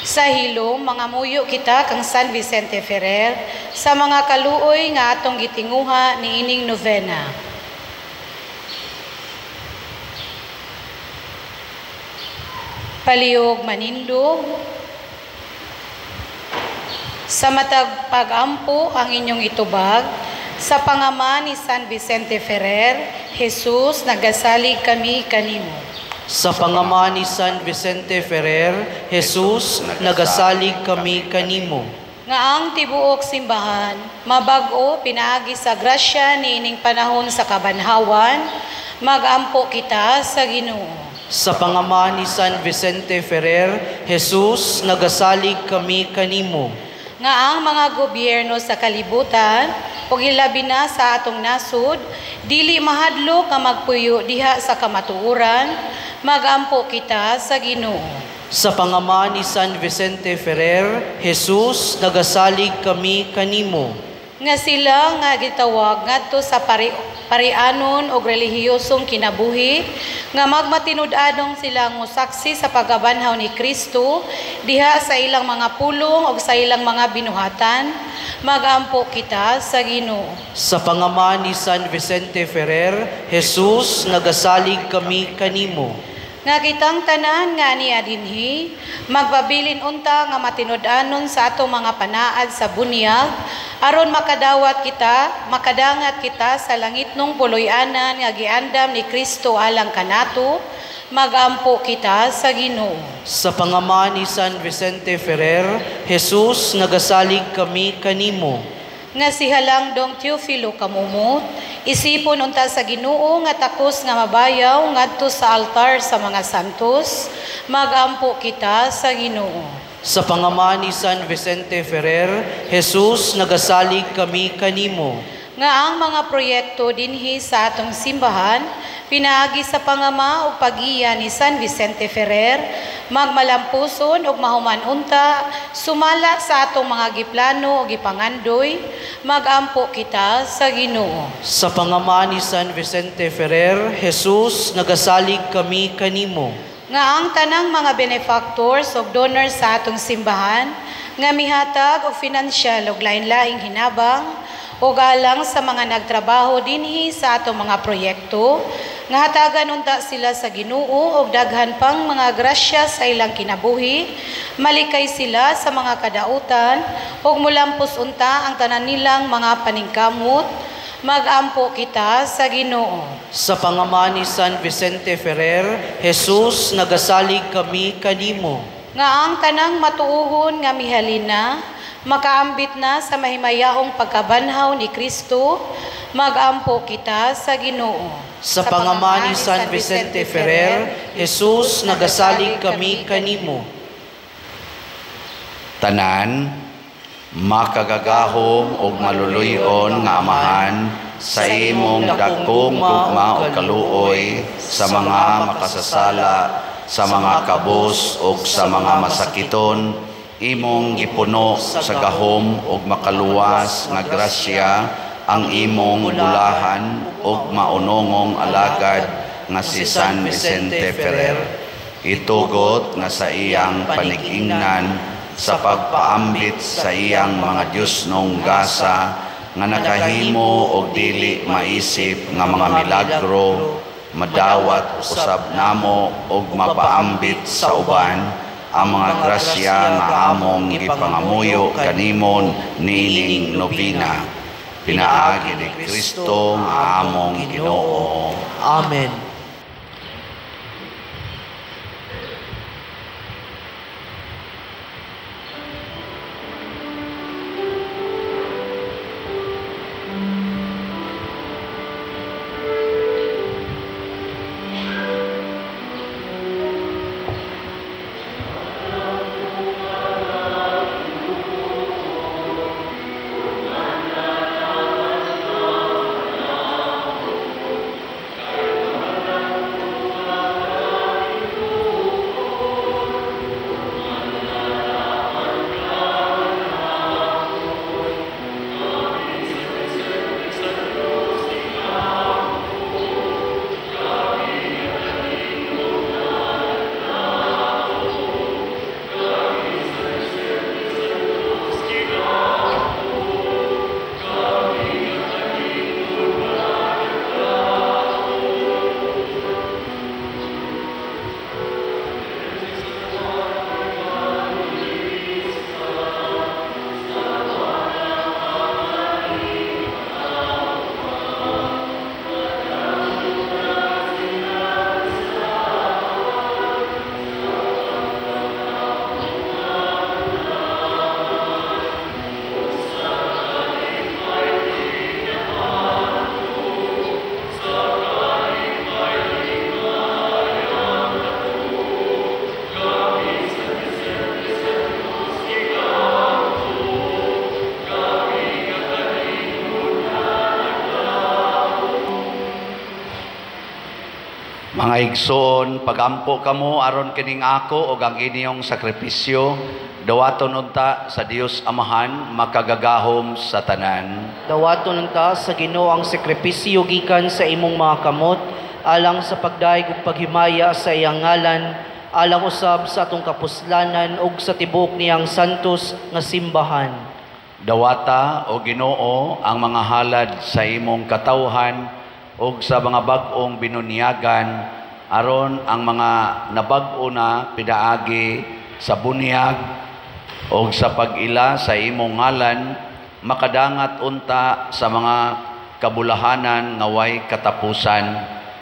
Sa hilom, mga muyo kita kang San Vicente Ferrer sa mga kaluoy nga atong gitinguha ni ining novena. Palihog manindog. Sa matag pagampo ang inyong itubag, sa pangama ni San Vicente Ferrer, Jesus, nagasalig kami kanimo. Sa pangama ni San Vicente Ferrer, Jesus, nagasalig kami kanimo. Nga ang tibuok simbahan, mabag-o pinaagi sa grasya niining panahon sa kabanhawan, magampo kita sa Ginoo. Sa pangama ni San Vicente Ferrer, Jesus, nagasalig kami kanimo. Nga ang mga gobyerno sa kalibutan, o ilabi na sa atong nasud, dili mahadlok nga magpuyo diha sa kamatuoran, magampo kita sa Ginoo. Sa pangama ni San Vicente Ferrer, Jesus, nagasalig kami kanimo. Nga sila nga gitawag ngadto sa parianon o relihiyosong kinabuhi, nga magmatinud-adong sila mosaksi sa pagabanhaw ni Kristo diha sa ilang mga pulong o sa ilang mga binuhatan, magampo kita sa Ginoo. Sa pangama ni San Vicente Ferrer, Jesus, nagasalig kami kanimo. Nga kitang tanan nga niya dinhi, magpabilin unta nga matinud-anon sa atong mga panaad sa bunyag, aron makadawat kita, makadangat kita sa langit nung puloy-anan nga giandam ni Kristo alang kanato, magampo kita sa Ginoo. Sa pangama ni San Vicente Ferrer, Jesus, nagasalig kami kanimo. Nga si Halangdong Teofilo kamumot, isipon unta sa Ginoo nga takos nga mabayaw ngadto sa altar sa mga santos, magampo kita sa Ginoo. Sa pangama ni San Vicente Ferrer, Jesus, nagasalig kami kanimo. Nga ang mga proyekto dinhi sa atong simbahan, Pinaagi sa pangama ug pagiya ni San Vicente Ferrer, magmalampuson ug mahuman unta, sumala sa atong mga giplano ug gipangandoy, magampo kita sa Ginoo. Sa pangama ni San Vicente Ferrer, Jesus, nagasalig kami kanimo. Nga ang tanang mga benefactors ug donors sa atong simbahan, nga mihatag og finansyal ug lain-laing hinabang, o galang sa mga nagtrabaho dinhi sa atong mga proyekto, nga hatagan unta sila sa Ginoo og daghan pang mga grasya sa ilang kinabuhi, malikay sila sa mga kadautan ug mulampos unta ang tanan nilang mga paningkamot, magampo kita sa Ginoo. Sa pangama ni San Vicente Ferrer, Jesus, nagasalig kami kanimo. Nga ang tanang matuuhon nga mihalina, makaambit na sa mahimayaong pagkabanhaw ni Kristo, magampo kita sa Ginoo. Sa pangama ni San Vicente Ferrer, Jesus, nagasalig kami kanimo. Tanan, makagagahom ug maluluyon nga amahan, sa imong dagkong gugma ug kaluoy, sa mga makasasala, sa mga kabus ug sa mga masakiton, imong gipuno sa gahom ug makaluwas nga grasya ang imong bulahan ug maunongong alagad nga si San Vicente Ferrer. Itugot nga sa iyang panig-ingnan sa pagpaambit sa iyang mga Diosnong gasa nga nakahimo og dili maisip nga mga milagro, madawat usab namo og mapaambit sa uban ang mga grasya nga among gipangamuyo kanimon nining nobina. Pinaagi ni Kristo nga among Ginoo. Amen. Mga igsoon, pagampo kamo aron kining ako o ang inyong sakripisyo, dawaton unta sa Dios Amahan, makagagahom sa tanan. Dawaton unta sa Ginoo ang sakripisyo gikan sa imong mga kamot, alang sa pagdaig ug paghimaya sa iyang ngalan, alang usab sa atong kapuslanan ug sa tibok niyang santos nga simbahan. Dawata o Ginoo ang mga halad sa imong katawhan ug sa mga bag-ong binunyagan aron ang mga nabag-o na pinaagi sa bunyag ug sa pag-ila sa imong ngalan makadangat unta sa mga kabulahanan nga way katapusan.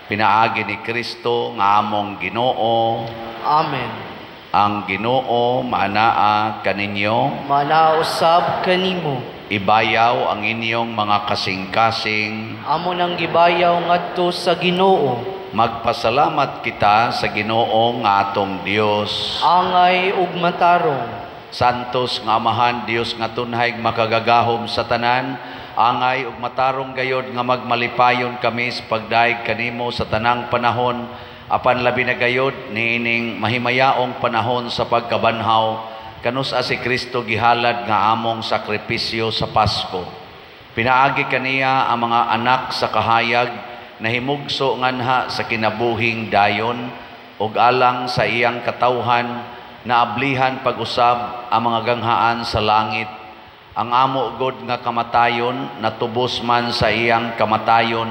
Pinaagi ni Kristo nga among Ginoo. Amen. Ang Ginoo manaa kaninyo, Manausab kanimo. ibayaw ang inyong mga kasing-kasing. Amo nang gibayaw ngadto sa Ginoo. Magpasalamat kita sa Ginoo nga atong Dios. Angay ug matarong. Santos nga Amahan Dios nga tunhay makagagahom sa tanan, angay ug matarong gayod nga magmalipayon kami sa pagdaig kanimo sa tanang panahon, apan labi na gayod niining mahimayaong panahon sa pagkabanhaw, kanus si Kristo gihalad nga among sakripisyo sa Pasko. Pinaagi kaniya ang mga anak sa kahayag, nahimugso nganha sa kinabuhing dayon, ug alang sa iyang katawhan, naablihan pag-usab ang mga ganghaan sa langit. Ang amo god nga kamatayon natubos man sa iyang kamatayon,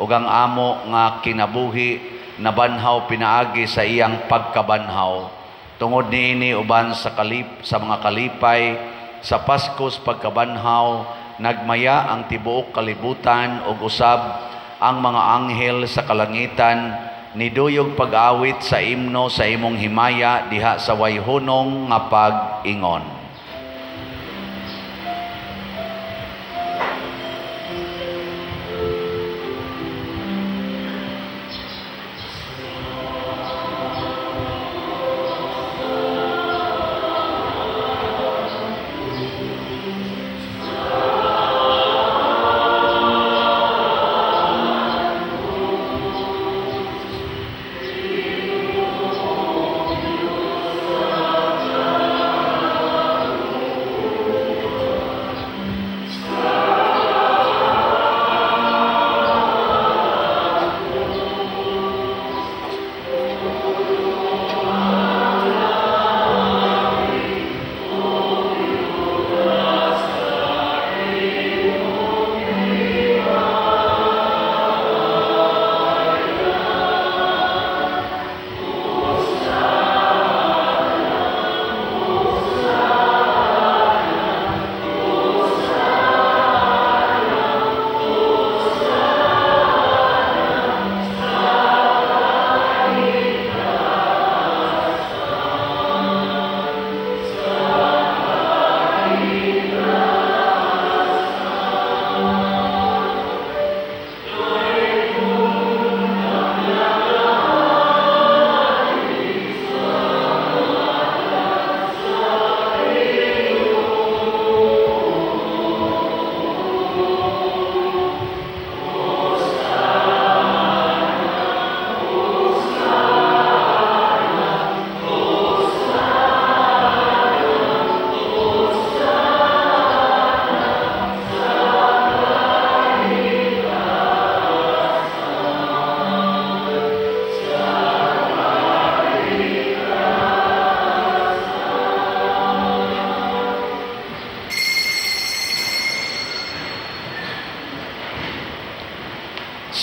ug ang amo nga kinabuhi nabanhaw pinaagi sa iyang pagkabanhaw. Tungod niini uban sa mga kalipay sa Paskos pagkabanhaw, nagmaya ang tibuok kalibutan ug usab ang mga anghel sa kalangitan, niduyog pag-awit sa imno sa imong himaya diha sa wayhunong nga pag-ingon.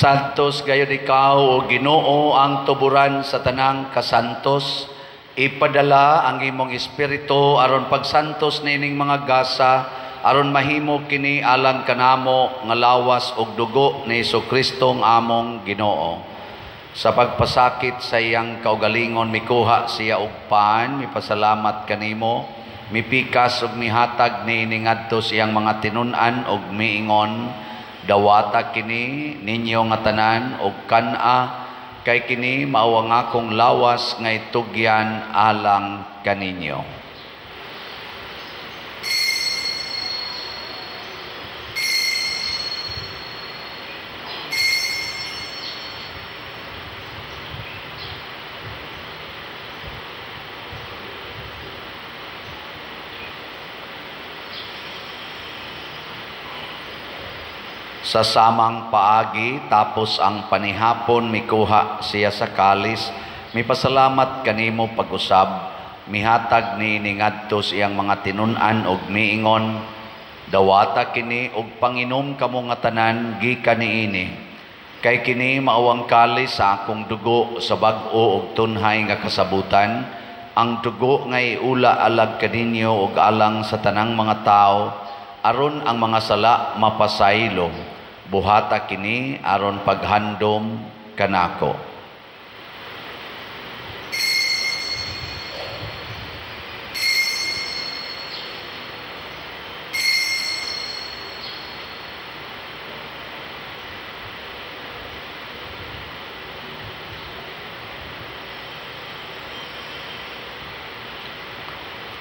Santos gayud ikaw o Ginoo ang tuburan sa tanang kasantos. Ipadala ang imong espiritu aron pagsantos nining mga gasa, aron mahimo kini alang kanamo nga lawas ug dugo ni Jesucristo ang among Ginoo. Sa pagpasakit sa iyang kaugalingon mikuha siya og paan, mipasalamat kanimo, mipikas ug mihatag niini ngadto siyang mga tinun-an ug miingon, dawata kini ninyo nga tanan og kana, kay kini mao ang akong lawas nga itugyan alang kaninyo. Sa samang paagi tapos ang panihapon mikuha siya sa kalis, mipasalamat kanimo pag-usab, mihatag niini ngadto siyang mga tinun-an og miingon, dawata kini og panginom kamo nga tanan gikan niini, kay kini mao ang kalis sa akong dugo sa bag-o ug tunhay nga kasabutan, ang dugo nga iula alag kaninyo ug alang sa tanang mga tao, aron ang mga sala mapasaylo. Buhata kini aron paghandom kanako.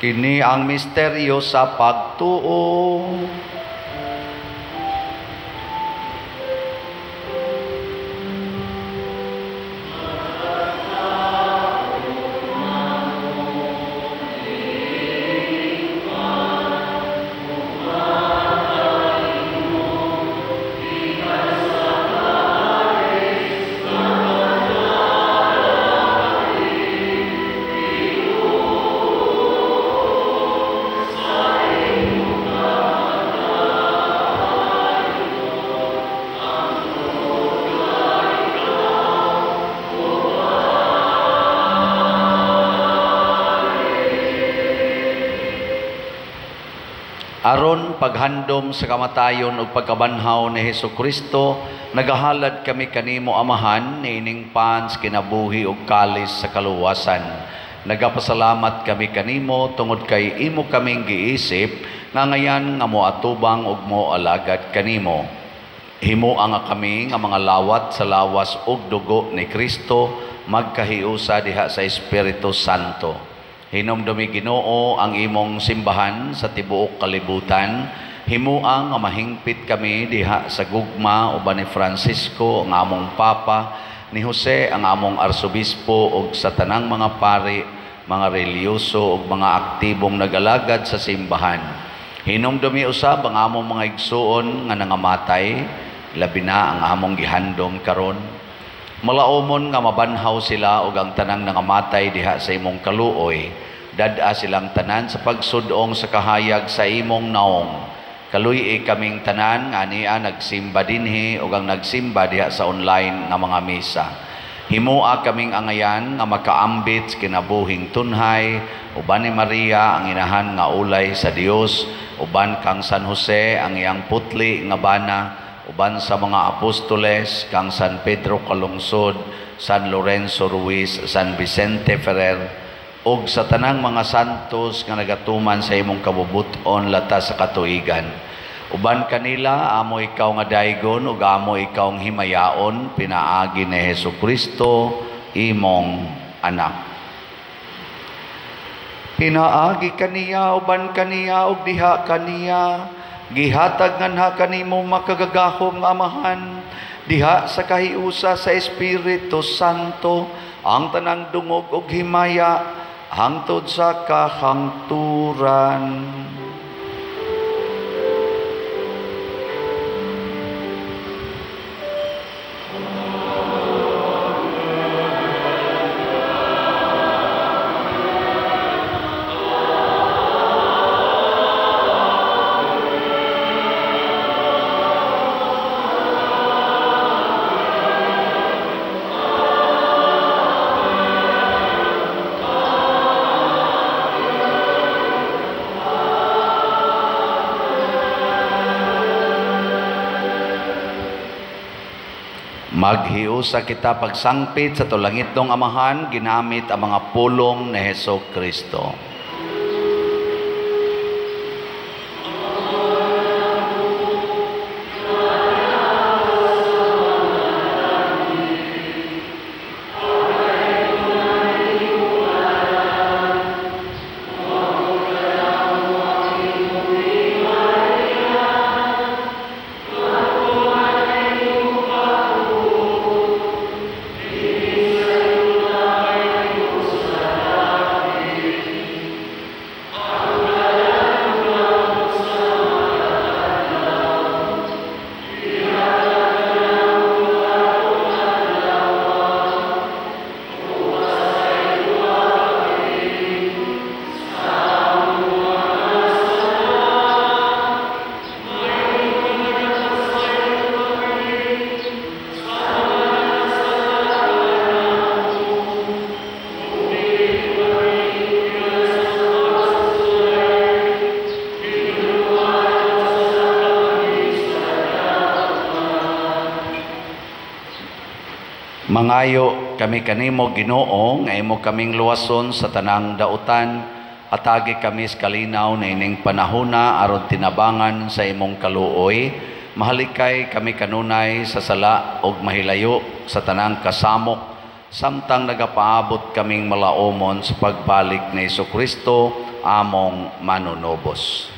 Kini ang misteryo sa pagtuo. Aron paghandom sa kamatayon ug pagkabanhaw ni Hesukristo, nagahalad kami kanimo Amahan niining pans kinabuhi ug kalis sa kaluwasan. Nagapasalamat kami kanimo tungod kay imo kaming giisip nga ngayan nga moatubang ug moalagad kanimo. Himuang nga kami nga mga lawat sa lawas ug dugo ni Kristo magkahiusa diha sa Espiritu Santo. Hinumdumi Ginoo ang imong simbahan sa tibuok kalibutan. Himuang nga mahingpit kami diha sa gugma uban ni Francisco ang among Papa, ni Jose ang among Arsobispo ug sa tanang mga pari, mga reliyoso ug mga aktibong nagalagad sa simbahan. Hinumdumi usab ang among mga igsuon nga nangamatay, labi na ang among gihandom karon. Malaumon nga mabanhaw sila ug ang tanang nangamatay diha sa imong kaluoy. Dad-a silang tanan sa pagsudong sa kahayag sa imong naong. Kaluy kaming tanan nga niya nagsimba dinhi ug ang nagsimba diha sa online nga mga misa. Himua kaming angayan nga makaambit kinabuhing tunhay, uban ni Maria ang inahan nga ulay sa Dios, uban kang San Jose ang iyang putli nga bana, uban sa mga apostoles kang San Pedro Calungsod, San Lorenzo Ruiz, San Vicente Ferrer, ug sa tanang mga santos nga nagatuman sa imong kabubuton latas sa katuigan. Uban kanila amo ikaw nga daygon ug amo ikaw ang himayaon pinaagi ni Hesukristo imong anak. Pinaagi kaniya uban kaniya ug diha kaniya gihatag nganha kanimo makagagahom nga Amahan diha sa kahiusa sa Espiritu Santo ang tanang dungog ug himaya hangtod sa kahangturan. Maghiusa kita pagsangpit sa tulangit ng Amahan ginamit ang mga pulong ni Hesukristo. Mangayo kami kanimo Ginoo nga imo kaming luwason sa tanang dautan, atagi kami sa kalinaw na ining panahona aron tinabangan sa imong kaluoy. Mahalikay kami kanunay sa sala ug mahilayo sa tanang kasamok, samtang nagapaabot kaming malaumon sa pagbalik ni Hesukristo among manunobos.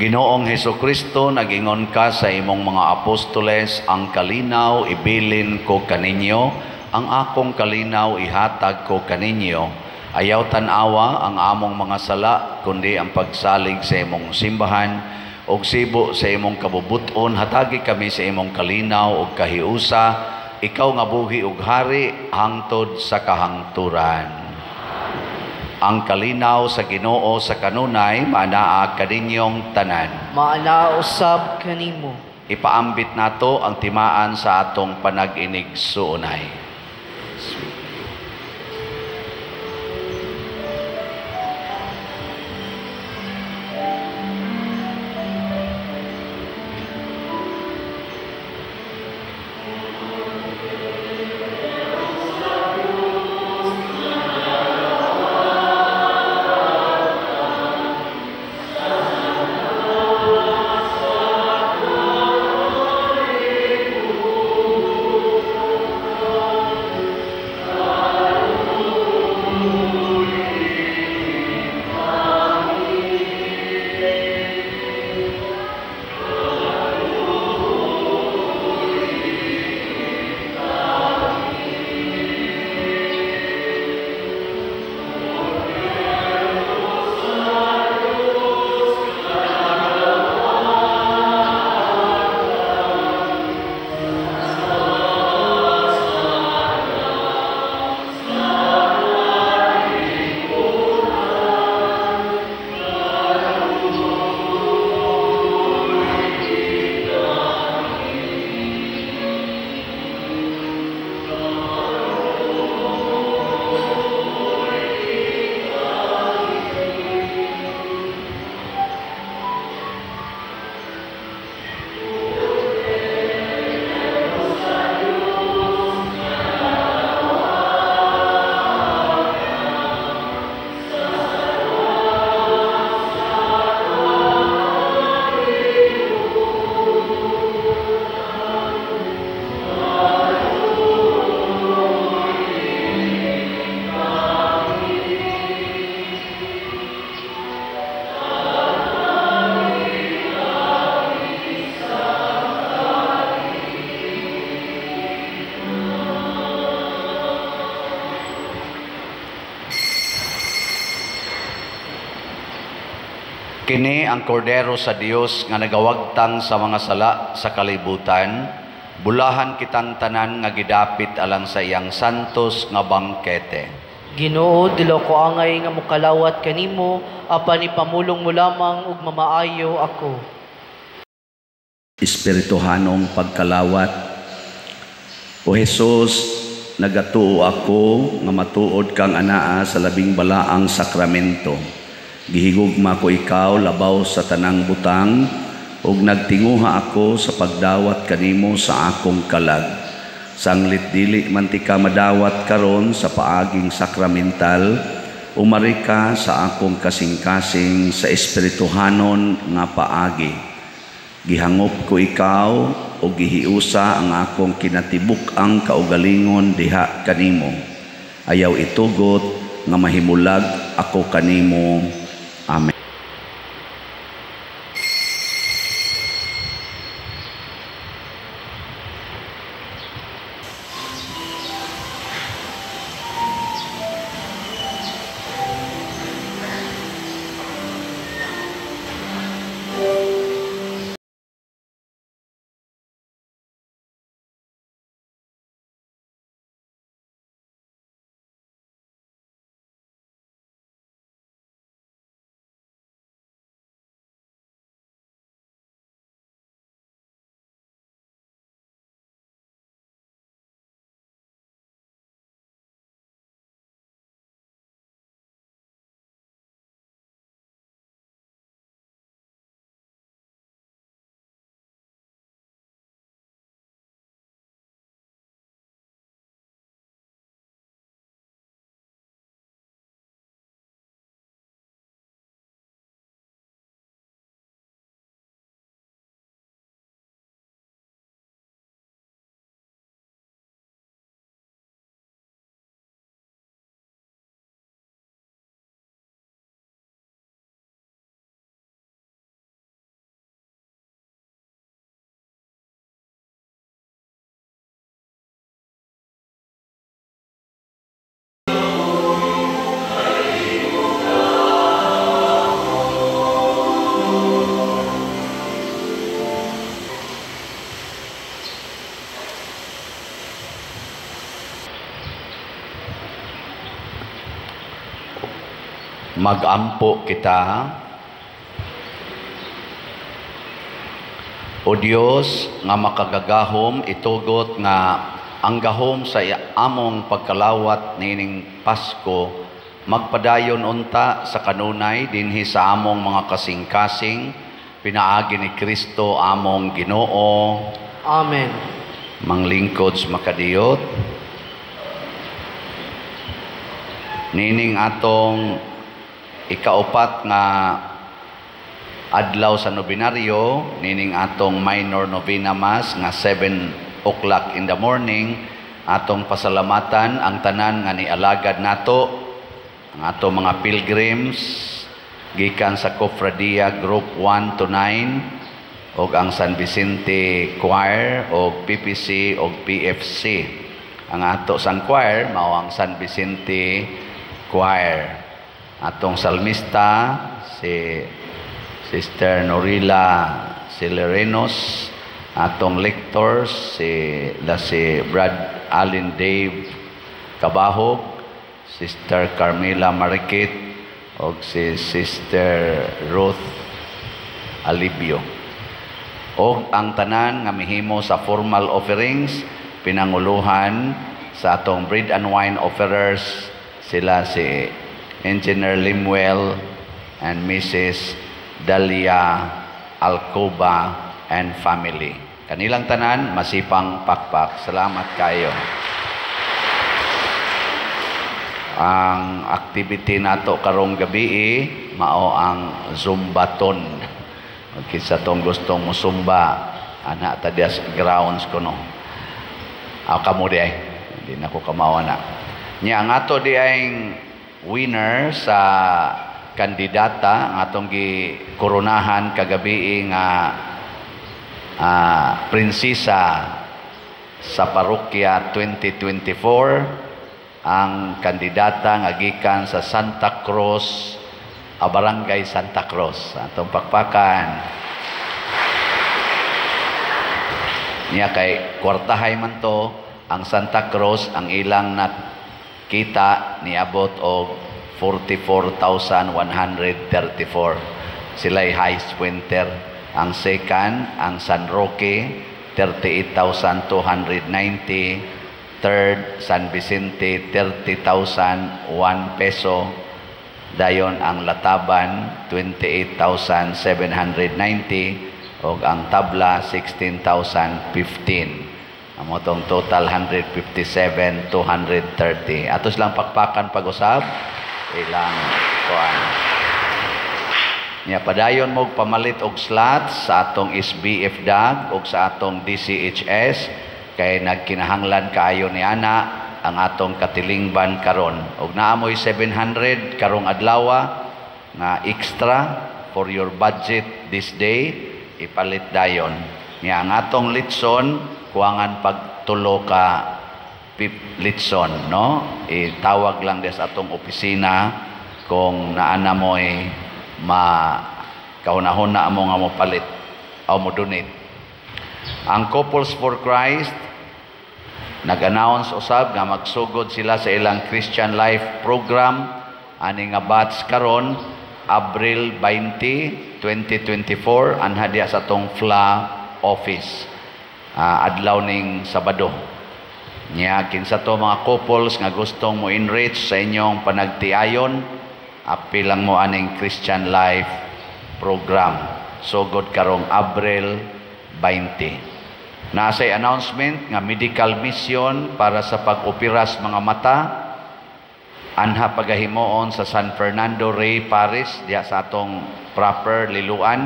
Ginoong Hesukristo, nagingon ka sa imong mga apostoles, ang kalinaw ibilin ko kaninyo, ang akong kalinaw ihatag ko kaninyo. Ayaw tanawa ang among mga sala, kundi ang pagsalig sa imong simbahan, og sibo sa imong kabubuton, hatagi kami sa imong kalinaw og kahiusa, ikaw nga buhi ug hari hangtod sa kahangturan. Ang kalinaw sa Ginoo sa kanunay manaa kaninyong tanan. Maana usab kanimo. Ipaambit nato ang timaan sa atong panag-inig suunay. Kini ang kordero sa Dios nga nagawagtang sa mga sala sa kalibutan, bulahan kitang tanan nga gidapit alang sa iyang santos nga bangkete. Ginoo, dilo ko angay nga mukalawat kanimo, apan ipamulong mo lamang ug mamaayo ako. Espirituhanong pagkalawat. O Jesus, nagatuo ako nga matuod kang anaa sa labing balaang sakramento. Gihigugma ko ikaw labaw sa tanang butang ug nagtinguha ako sa pagdawat kanimo sa akong kalag. Sanglit dili man ti ka madawat karon sa paaging sakramental, umari ka sa akong kasing-kasing sa espirituhanon nga paagi. Gihangop ko ikaw o gihiusa ang akong kinatibuk-ang kaugalingon diha kanimo. Ayaw itugot nga mahimulag ako kanimo. Amen. Magampo kita. O Dios nga makagagahom, itugot nga ang gahom sa among pagkalawat nining Pasko, magpadayon unta sa kanunay dinhi sa among mga kasing-kasing, pinaagi ni Kristo among Ginoo. Amen. Manglingkod sa makadiyot. Nining atong ikaupat nga adlaw sa nobinaryo, nining atong minor novena mass nga 7 o'clock in the morning, atong pasalamatan ang tanan nga nialagad nato, ang atong mga pilgrims gikan sa Cofradia Group 1 to 9 og ang San Vicente Choir og PPC og PFC. Ang ato sang choir mao ang San Vicente Choir. Atong salmista si Sister Norila Silerenos, atong lectors si Brad Allen Dave Cabahog, Sister Carmela Marikit og si Sister Ruth Alibio. Og ang tanan nga mihimo sa formal offerings, pinanguluhan sa atong bread and wine offerers, sila si Engineer Limuel and Mrs. Dalia Alcoba and family. Kanilang tanan, masipang pakpak. Salamat kayo. Ang activity nato karong gabi mao ang Zumbaton. Kisa tong gustong musumba, ana ta dias grounds kuno. Kamo di ay, hindi na ko kamawa na. Nya ang ato di ay winner sa kandidata ang atong gikoronahan kagabi nga prinsesa sa parokya 2024, ang kandidata nga gikan sa Santa Cruz, Barangay Santa Cruz. Atong pakpakan. Niya kay kwartahay man to, ang Santa Cruz, ang ilang nakita niabot og 44,134. Sila'y high sprinter. Ang second, ang San Roque, 38,290. Third, San Vicente, 30,001 peso. Dayon ang Lataban, 28,790. O ang tabla, 16,015. Ang motong total, 157,230. Atos lang pakpakan pag-usap. Ilang kuan. Nya padayon mo pamalit og slots sa atong SBF DAG og sa atong DCHS kay nagkinahanglan kaayo ni ana ang atong katilingban karon. Og naamoy 700 karong adlaw nga extra for your budget this day, ipalit dayon. Nya ang atong litson kuwangan pagtulo ka litson, no? Itawag lang des atong opisina kung naana mo'y kaunahon na amo nga mo palit o mo donate. Ang Couples for Christ nag-announce usab nga magsugod sila sa ilang Christian Life program ani nga batch karon Abril 20, 2024 anha diha sa tong FLA office adlaw ning Sabado. Nya kinsa to mga couples nga gustong mo enrich sa inyong panagtiayon, apil lang mo aning Christian Life program. Sugod karong Abril 20. Nasay announcement nga medical mission para sa pag-operas mga mata anha pagahimoon sa San Fernando Rey Parish diya sa atong proper Liluan.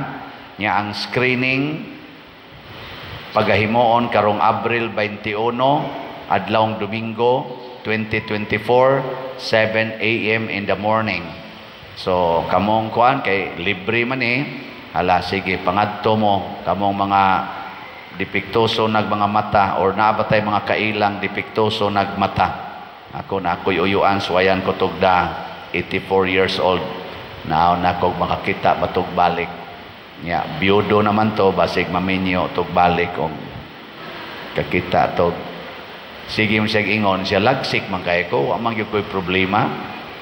Nya ang screening pagahimoon karong Abril 21 adlawng Domingo 2024 7 a.m. in the morning. So kamong kuan kay libre man hala sige pangadto mo kamong mga dipiktoso nag mga mata or nabatay mga kailang dipiktoso nag mata. Ako na ako'y uyuan suwayan ko tugda 84 years old. Now na kog makakita batog balik. Nya biyudo naman to basig maminyo tug balik og kakita to. Sige mo siya ingon siya lagsik man kay ko wa man gyud koy problema.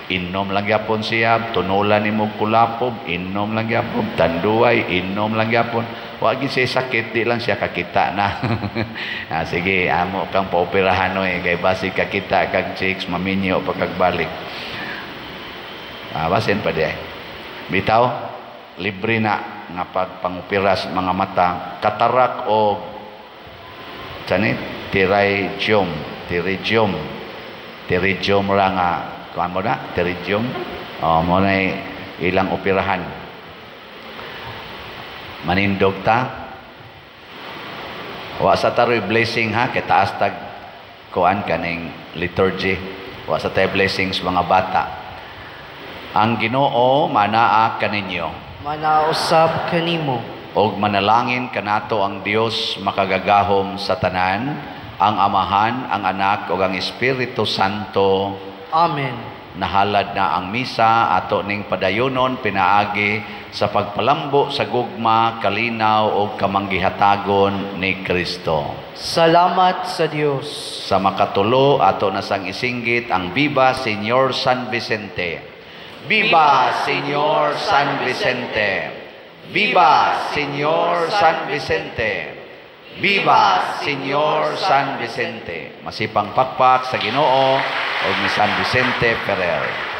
inom lang yapon siya, tunulan nimo kulapob, inom lang yapon, tanduay, inom lang yapon. Wa gid siya sakit, di lang siya kakita na. Sige, amo kang paoperahan kay basi kakita kag chicks, maminyo pa kag balik. Basin pa di. Bitaw, libre na nga pagpangupiras mga mata, katarak o tiridium ra nga kuan mo na, pterygium. Mo na ilang operahan. Manindog ta. Wa sa taroy blessing ha, kay taas tag kuan kaning liturgy. Wa sa tayo blessings mga bata. Ang Ginoo manaa kaninyo. Manausab kanimo. Og manalangin kanato ang Dios makagagahom sa tanan, ang Amahan, ang Anak ug ang Espiritu Santo. Amen. Nahalad na ang misa ato ning padayonon pinaagi sa pagpalambo sa gugma, kalinaw ug kamanggihatagon ni Kristo. Salamat sa Dios. Sa makatulo ato na sang isinggit ang Viva Señor San Vicente. Viva Señor San Vicente. Viva Señor San Vicente. Viva Señor San Vicente. Masipang pakpak sa Ginoo o ni San Vicente Ferrer.